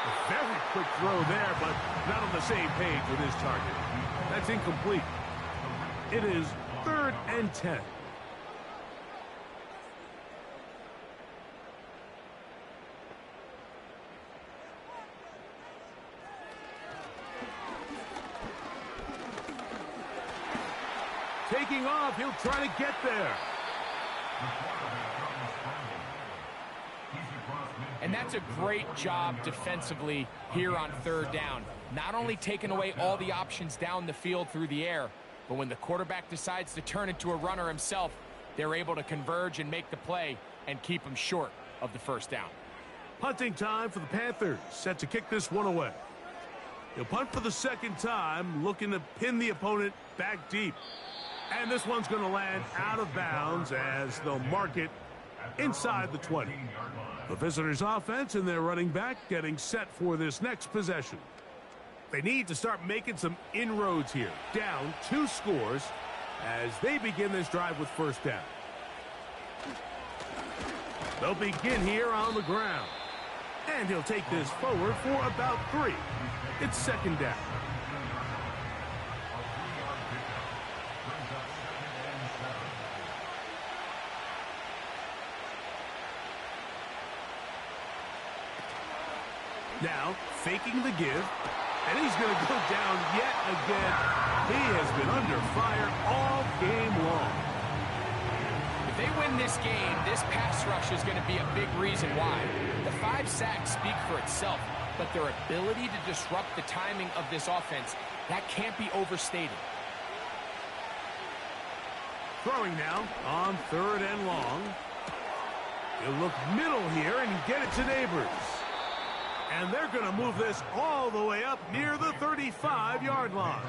A very quick throw there, but not on the same page with his target. That's incomplete. It is 3rd and 10. Taking off, he'll try to get there. And that's a great job defensively here on 3rd down. Not only taking away all the options down the field through the air, but when the quarterback decides to turn into a runner himself, they're able to converge and make the play and keep him short of the first down. Punting time for the Panthers, set to kick this one away. He'll punt for the 2nd time, looking to pin the opponent back deep. And this one's going to land out of bounds as they'll mark it inside the 20. The visitors' offense and their running back getting set for this next possession. They need to start making some inroads here. Down 2 scores as they begin this drive with first down. They'll begin here on the ground. And he'll take this forward for about 3. It's 2nd down. Now, faking the give, and he's going to go down yet again. He has been under fire all game long. If they win this game, this pass rush is going to be a big reason why. The 5 sacks speak for itself, but their ability to disrupt the timing of this offense, that can't be overstated. Throwing now on 3rd and long. He'll look middle here and get it to Neighbors. And they're going to move this all the way up near the 35-yard line.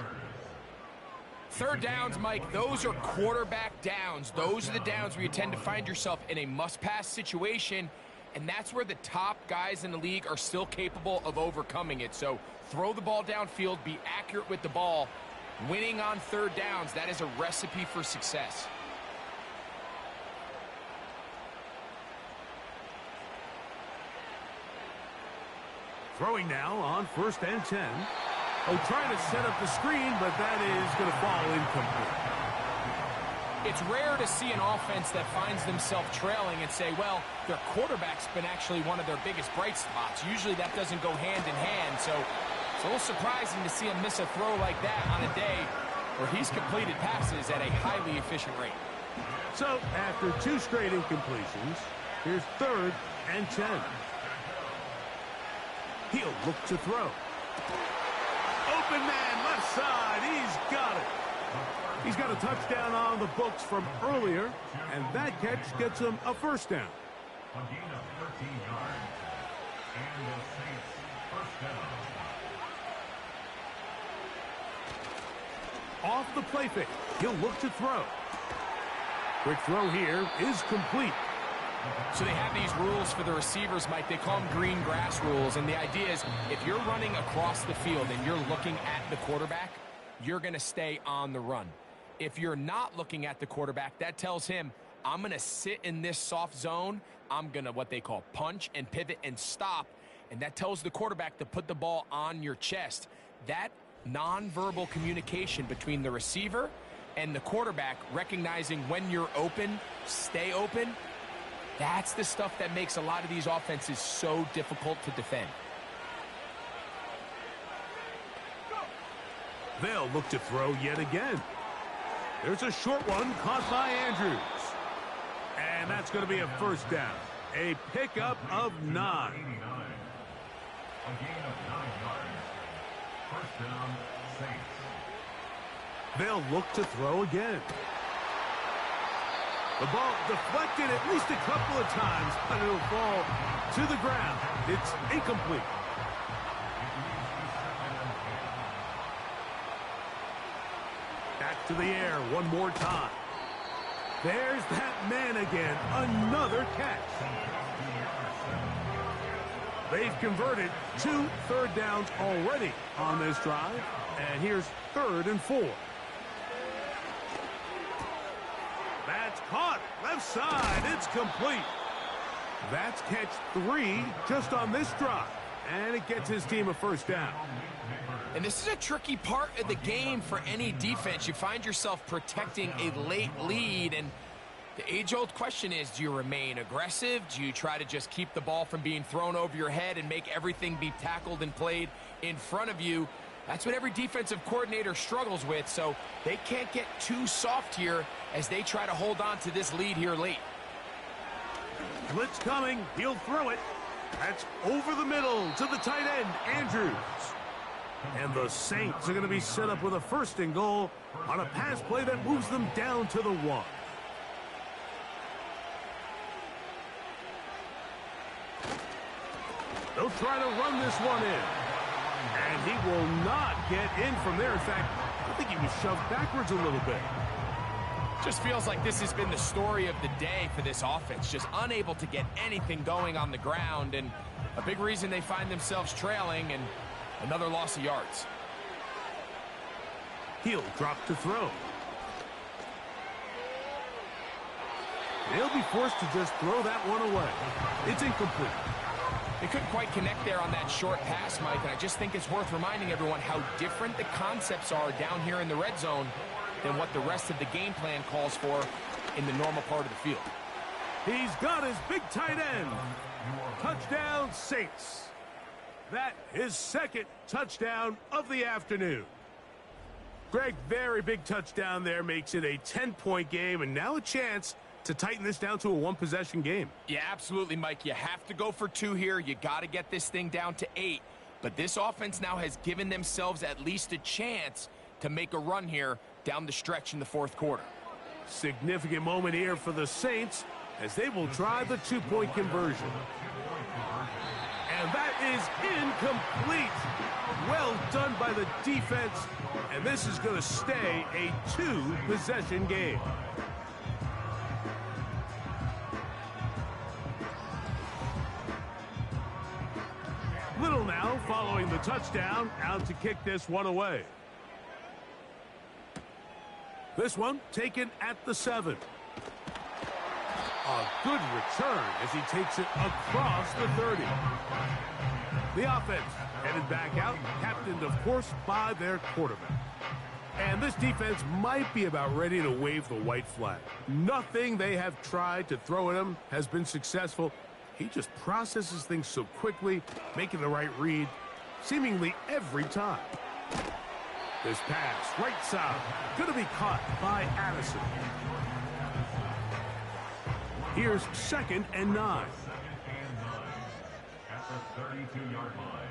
3rd downs, Mike, those are quarterback downs. Those are the downs where you tend to find yourself in a must-pass situation, and that's where the top guys in the league are still capable of overcoming it. So throw the ball downfield, be accurate with the ball. Winning on 3rd downs, that is a recipe for success. Throwing now on 1st and 10. Oh, trying to set up the screen, but that is going to fall incomplete. It's rare to see an offense that finds themselves trailing and say, well, their quarterback's been actually one of their biggest bright spots. Usually that doesn't go hand in hand, so it's a little surprising to see him miss a throw like that on a day where he's completed passes at a highly efficient rate. So, after 2 straight incompletions, here's 3rd and 10. He'll look to throw. Open man, left side. He's got it. He's got a touchdown on the books from earlier, and that catch gets him a first down. A gain of 13 yards. And the Saints first down. Off the play fake. He'll look to throw. Quick throw here is complete. So they have these rules for the receivers, Mike. They call them green grass rules. And the idea is if you're running across the field and you're looking at the quarterback, you're going to stay on the run. If you're not looking at the quarterback, that tells him, I'm going to sit in this soft zone. I'm going to what they call punch and pivot and stop. And that tells the quarterback to put the ball on your chest. That nonverbal communication between the receiver and the quarterback, recognizing when you're open, stay open, that's the stuff that makes a lot of these offenses so difficult to defend. They'll look to throw yet again. There's a short one caught by Andrews. And that's going to be a first down. A pickup of 9. A gain of 9 yards. First down, Saints. They'll look to throw again. The ball deflected at least a couple of times, but it'll fall to the ground. It's incomplete. Back to the air one more time. There's that man again. Another catch. They've converted 2 third downs already on this drive. And here's 3rd and 4. That's caught. Left side. It's complete. That's catch 3 just on this drive. And it gets his team a first down. And this is a tricky part of the game for any defense. You find yourself protecting a late lead, and the age-old question is, do you remain aggressive? Do you try to just keep the ball from being thrown over your head and make everything be tackled and played in front of you? That's what every defensive coordinator struggles with, so they can't get too soft here as they try to hold on to this lead here late. Blitz coming. He'll throw it. That's over the middle to the tight end, Andrews. And the Saints are going to be set up with a 1st and goal on a pass play that moves them down to the 1. They'll try to run this one in. And he will not get in from there. In fact, I think he was shoved backwards a little bit. Just feels like this has been the story of the day for this offense. Just unable to get anything going on the ground. And a big reason they find themselves trailing, and another loss of yards. He'll drop to throw. They'll be forced to just throw that one away. It's incomplete. They couldn't quite connect there on that short pass, Mike, and I just think it's worth reminding everyone how different the concepts are down here in the red zone than what the rest of the game plan calls for in the normal part of the field. He's got his big tight end. Touchdown, Saints. That is 2nd touchdown of the afternoon. Greg, very big touchdown there, makes it a 10-point game, and now a chance to tighten this down to a 1-possession game. Yeah, absolutely, Mike. You have to go for 2 here. You got to get this thing down to 8. But this offense now has given themselves at least a chance to make a run here down the stretch in the 4th quarter. Significant moment here for the Saints as they will try the 2-point conversion. And that is incomplete. Well done by the defense. And this is going to stay a 2-possession game. Little now following the touchdown, out to kick this one away. This one taken at the 7. A good return as he takes it across the 30. The offense headed back out, captained, of course, by their quarterback. And this defense might be about ready to wave the white flag. Nothing they have tried to throw at him has been successful. He just processes things so quickly, making the right read seemingly every time. This pass, right side, going to be caught by Addison. Here's 2nd and 9. At the 32-yard line.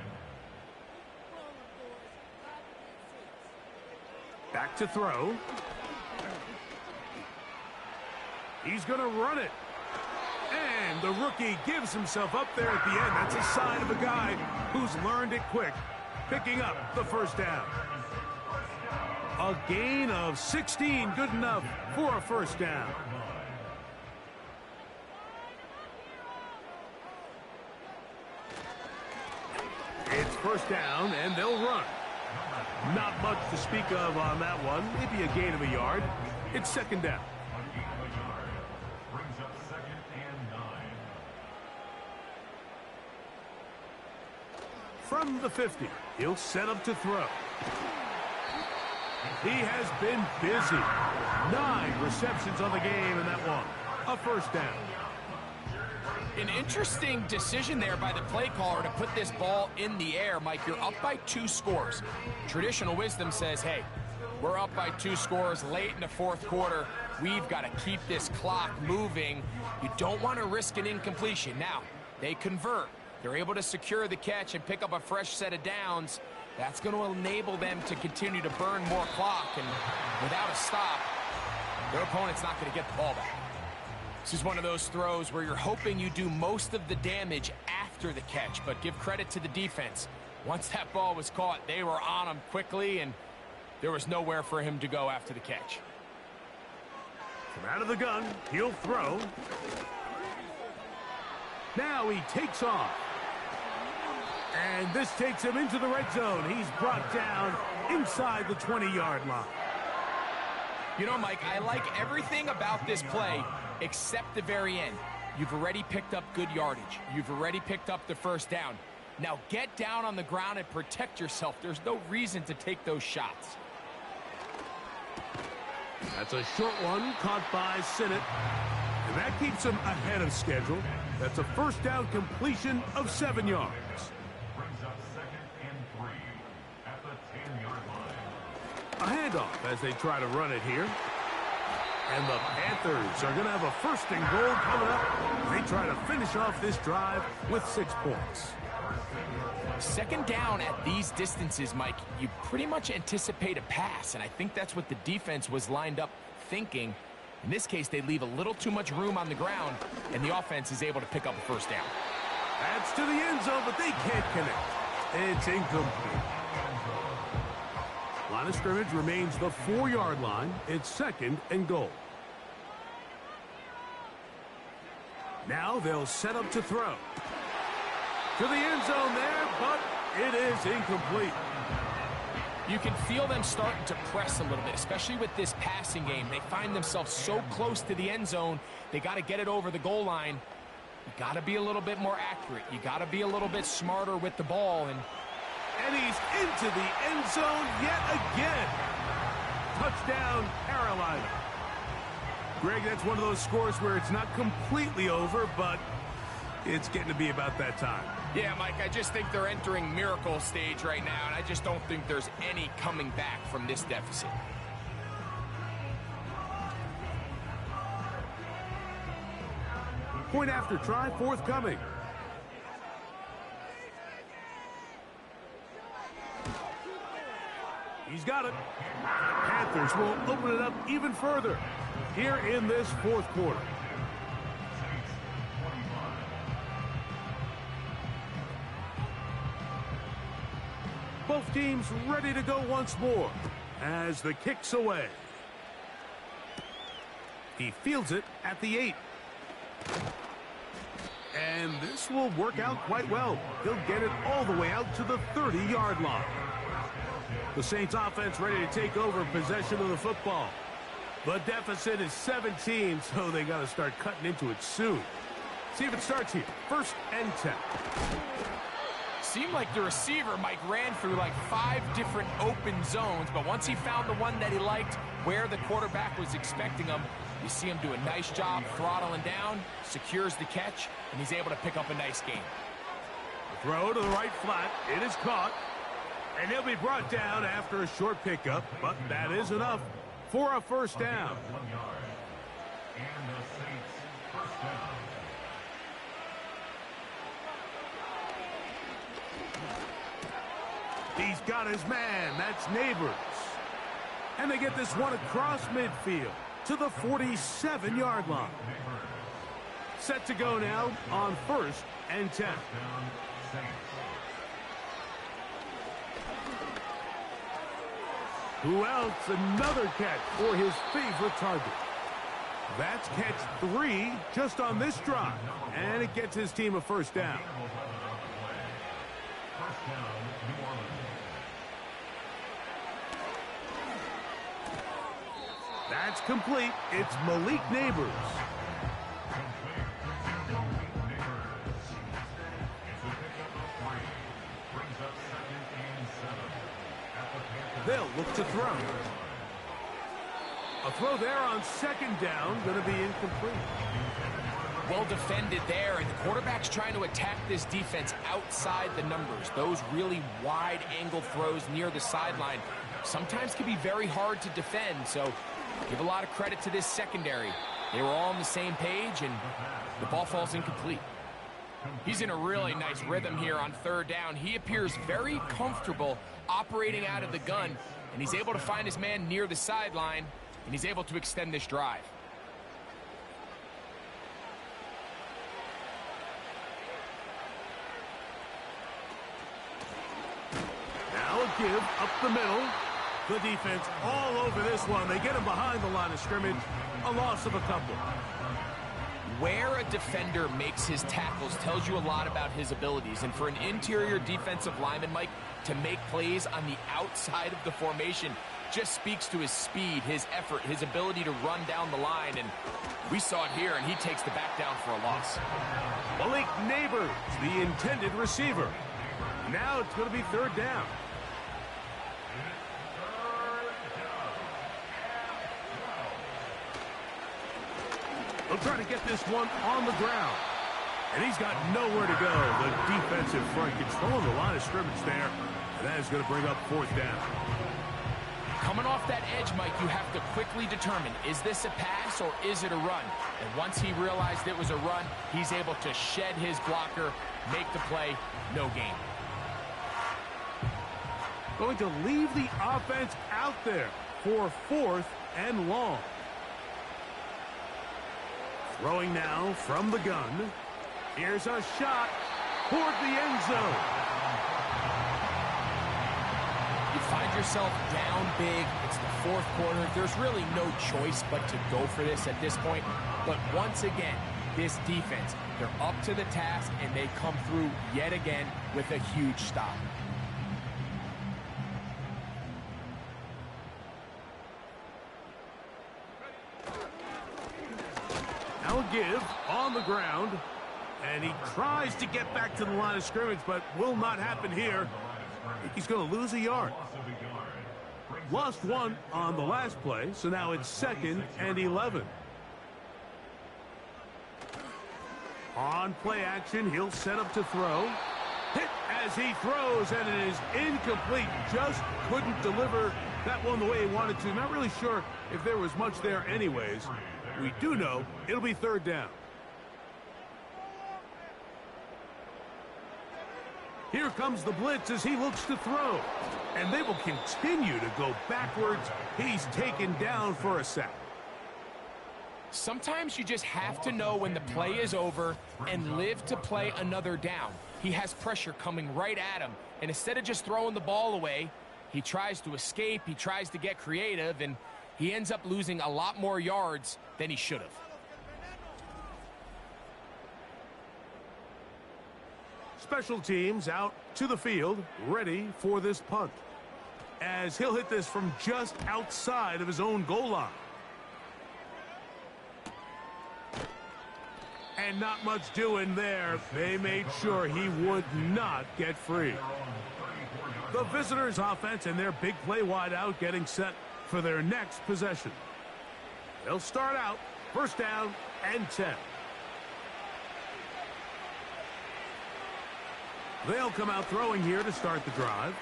Back to throw. He's going to run it. And the rookie gives himself up there at the end. That's a sign of a guy who's learned it quick, picking up the 1st down. A gain of 16, good enough for a 1st down. It's 1st down, and they'll run. Not much to speak of on that one. Maybe a gain of a yard. It's 2nd down. Brings up 2nd and 9. From the 50, he'll set up to throw. He has been busy. 9 receptions on the game in that one. A 1st down. An interesting decision there by the play caller to put this ball in the air. Mike, you're up by 2 scores. Traditional wisdom says, hey, we're up by 2 scores late in the 4th quarter. We've got to keep this clock moving. You don't want to risk an incompletion. Now, they convert. They're able to secure the catch and pick up a fresh set of downs. That's going to enable them to continue to burn more clock, and without a stop, their opponent's not going to get the ball back. This is one of those throws where you're hoping you do most of the damage after the catch, but give credit to the defense. Once that ball was caught, they were on him quickly, and there was nowhere for him to go after the catch. From out of the gun, he'll throw. Now he takes off. And this takes him into the red zone. He's brought down inside the 20-yard line. You know, Mike, I like everything about this play except the very end. You've already picked up good yardage. You've already picked up the first down. Now get down on the ground and protect yourself. There's no reason to take those shots. That's a short one caught by Sinnott. And that keeps him ahead of schedule. That's a first down completion of 7 yards. Brings up 2nd and 3 at the 10-yard line. A handoff as they try to run it here. And the Panthers are going to have a 1st and goal coming up. They try to finish off this drive with 6 points. 2nd down at these distances, Mike, you pretty much anticipate a pass, and I think that's what the defense was lined up thinking. In this case, they leave a little too much room on the ground, and the offense is able to pick up a 1st down. That's to the end zone, but they can't connect. It's incomplete. Line of scrimmage remains the 4-yard line. It's 2nd and goal. Now they'll set up to throw. To the end zone there, but it is incomplete. You can feel them starting to press a little bit, especially with this passing game. They find themselves so close to the end zone, they got to get it over the goal line. You got to be a little bit more accurate. You got to be a little bit smarter with the ball. And he's into the end zone yet again. Touchdown, Carolina. Greg, that's one of those scores where it's not completely over, but it's getting to be about that time. Yeah, Mike, I just think they're entering miracle stage right now, and I just don't think there's any coming back from this deficit. Point after try forthcoming. He's got it. Panthers will open it up even further here in this 4th quarter. Both teams ready to go once more as the kick's away. He fields it at the 8. And this will work out quite well. He'll get it all the way out to the 30-yard line. The Saints offense ready to take over possession of the football. The deficit is 17, so they got to start cutting into it soon. See if it starts here. 1st and 10. Seemed like the receiver, Mike, ran through like 5 different open zones, but once he found the one that he liked where the quarterback was expecting him, you see him do a nice job throttling down, secures the catch, and he's able to pick up a nice gain. Throw to the right flat. It is caught. And he'll be brought down after a short pickup, but that is enough for a 1st down. 1 yard. And the Saints 1st down. He's got his man. That's Neighbors. And they get this one across midfield to the 47-yard line. Set to go now on 1st and 10. Who else? Another catch for his favorite target. That's catch 3 just on this drive. And it gets his team a 1st down. That's complete. It's Malik Neighbors. They'll look to throw. A throw there on 2nd down, going to be incomplete. Well defended there, and the quarterback's trying to attack this defense outside the numbers. Those really wide-angle throws near the sideline sometimes can be very hard to defend, so give a lot of credit to this secondary. They were all on the same page, and the ball falls incomplete. He's in a really nice rhythm here on third down. He appears very comfortable operating out of the gun, and he's able to find his man near the sideline, and he's able to extend this drive. Now a give up the middle. The defense all over this one. They get him behind the line of scrimmage. A loss of a couple. Where a defender makes his tackles tells you a lot about his abilities. And for an interior defensive lineman, Mike, to make plays on the outside of the formation just speaks to his speed, his effort, his ability to run down the line. And we saw it here, and he takes the back down for a loss. Malik Neighbors, the intended receiver. Now it's going to be third down. They'll try to get this one on the ground. And he's got nowhere to go. The defensive front controlling the line of scrimmage there. And that is going to bring up fourth down. Coming off that edge, Mike, you have to quickly determine, is this a pass or is it a run? And once he realized it was a run, he's able to shed his blocker, make the play, no gain. Going to leave the offense out there for fourth and long. Throwing now from the gun. Here's a shot toward the end zone. You find yourself down big. It's the fourth quarter. There's really no choice but to go for this at this point. But once again, this defense, they're up to the task, and they come through yet again with a huge stop. Now a give on the ground. And he tries to get back to the line of scrimmage, but will not happen here. I think he's going to lose a yard. Lost one on the last play, so now it's 2nd and 11. On play action, he'll set up to throw. Hit as he throws, and it is incomplete. Just couldn't deliver that one the way he wanted to. Not really sure if there was much there anyways. We do know it'll be third down. Here comes the blitz as he looks to throw. And they will continue to go backwards. He's taken down for a sack. Sometimes you just have to know when the play is over and live to play another down. He has pressure coming right at him. And instead of just throwing the ball away, he tries to escape, he tries to get creative, and he ends up losing a lot more yards than he should have. Special teams out to the field, ready for this punt. As he'll hit this from just outside of his own goal line. And not much doing there. They made sure he would not get free. The visitors' offense and their big play wide out getting set for their next possession. They'll start out first down and 10. They'll come out throwing here to start the drive.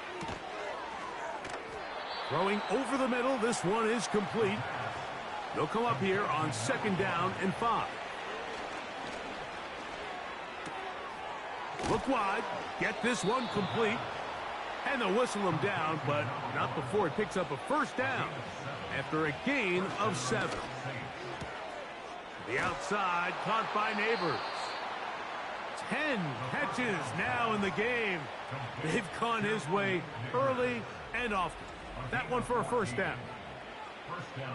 Throwing over the middle. This one is complete. They'll come up here on 2nd down and 5. Look wide. Get this one complete. And they'll whistle him down, but not before he picks up a first down after a gain of 7. The outside caught by Neighbors. 10 catches now in the game. They've gone his way early and often. That one for a first down.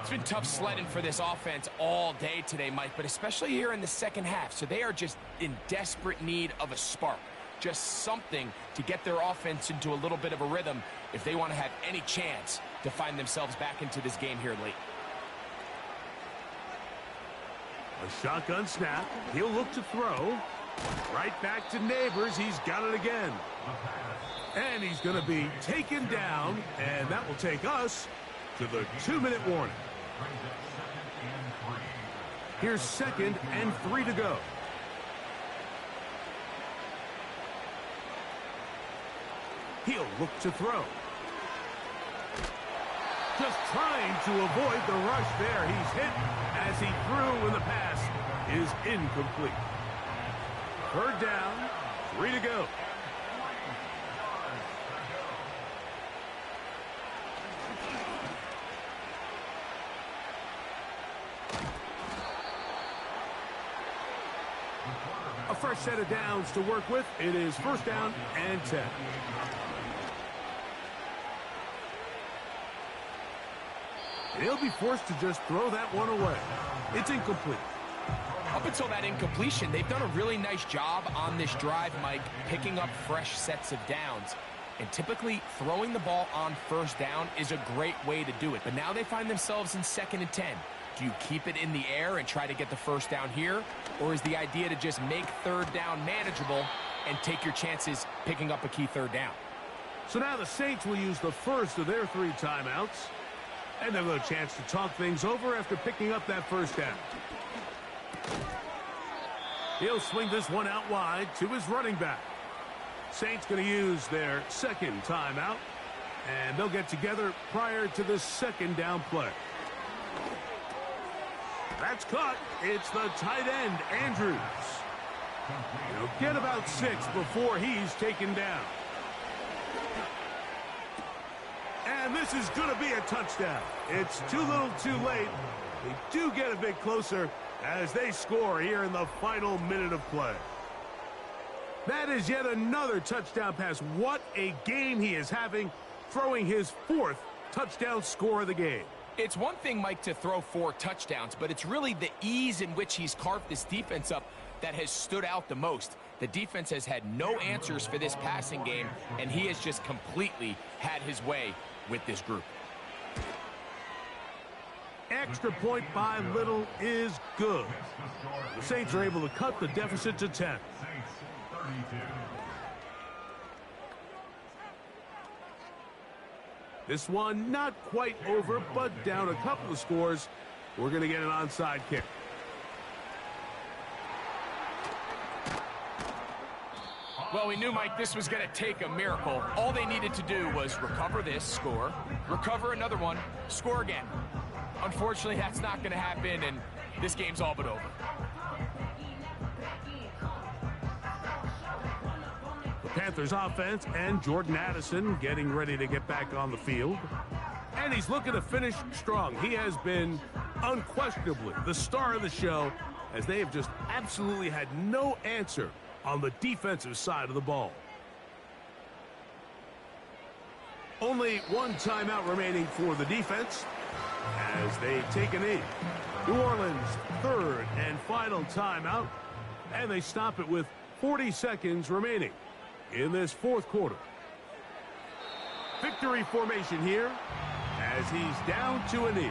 It's been tough sledding for this offense all day today, Mike, but especially here in the second half. So they are just in desperate need of a spark. Just something to get their offense into a little bit of a rhythm if they want to have any chance to find themselves back into this game here late. A shotgun snap. He'll look to throw. Right back to Neighbors. He's got it again. And he's going to be taken down, and that will take us to the 2-minute warning. Here's 2nd and 3 to go. He'll look to throw. Just trying to avoid the rush there. He's hit as he threw, and the pass is incomplete. Third down, 3 to go. A fresh set of downs to work with. It is first down and 10. And he'll be forced to just throw that one away. It's incomplete. Up until that incompletion, they've done a really nice job on this drive, Mike, picking up fresh sets of downs. And typically, throwing the ball on first down is a great way to do it. But now they find themselves in 2nd and 10. Do you keep it in the air and try to get the first down here? Or is the idea to just make third down manageable and take your chances picking up a key third down? So now the Saints will use the first of their 3 timeouts. And they'll have a chance to talk things over after picking up that first down. He'll swing this one out wide to his running back. Saints going to use their 2nd timeout. And they'll get together prior to the 2nd down play. That's caught. It's the tight end, Andrews. He'll get about 6 before he's taken down. And this is going to be a touchdown. It's too little too late. They do get a bit closer as they score here in the final minute of play. That is yet another touchdown pass. What a game he is having, throwing his 4th touchdown score of the game. It's one thing, Mike, to throw 4 touchdowns, but it's really the ease in which he's carved this defense up that has stood out the most. The defense has had no answers for this passing game, and he has just completely had his way with this group. Extra point by Little is good. The Saints are able to cut the deficit to 10. This one not quite over, but down a couple of scores. We're going to get an onside kick. Well, we knew, Mike, this was going to take a miracle. All they needed to do was recover this, score, recover another one, score again. Unfortunately, that's not going to happen, and this game's all but over. The Panthers offense and Jordan Addison getting ready to get back on the field. And he's looking to finish strong. He has been unquestionably the star of the show, as they have just absolutely had no answer on the defensive side of the ball. Only 1 timeout remaining for the defense as they take a knee. New Orleans' 3rd and final timeout, and they stop it with 40 seconds remaining in this 4th quarter. Victory formation here as he's down to a knee.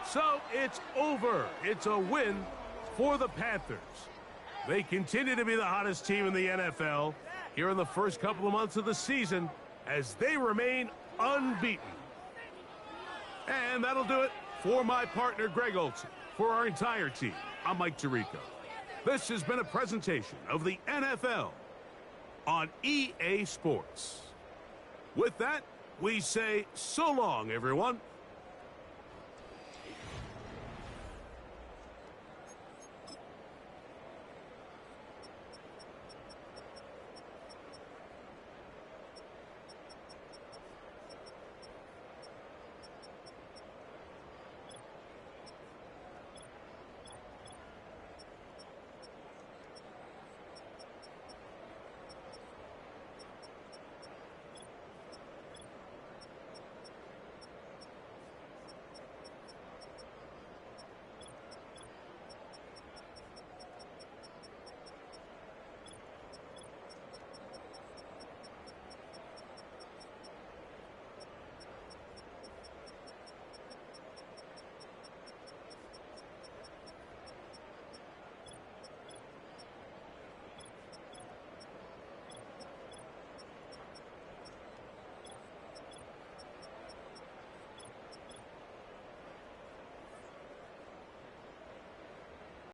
So it's over. It's a win for the Panthers. They continue to be the hottest team in the NFL here in the first couple of months of the season as they remain unbeaten. And that'll do it for my partner, Greg Olson. For our entire team, I'm Mike Tirico. This has been a presentation of the NFL on EA Sports. With that, we say so long, everyone.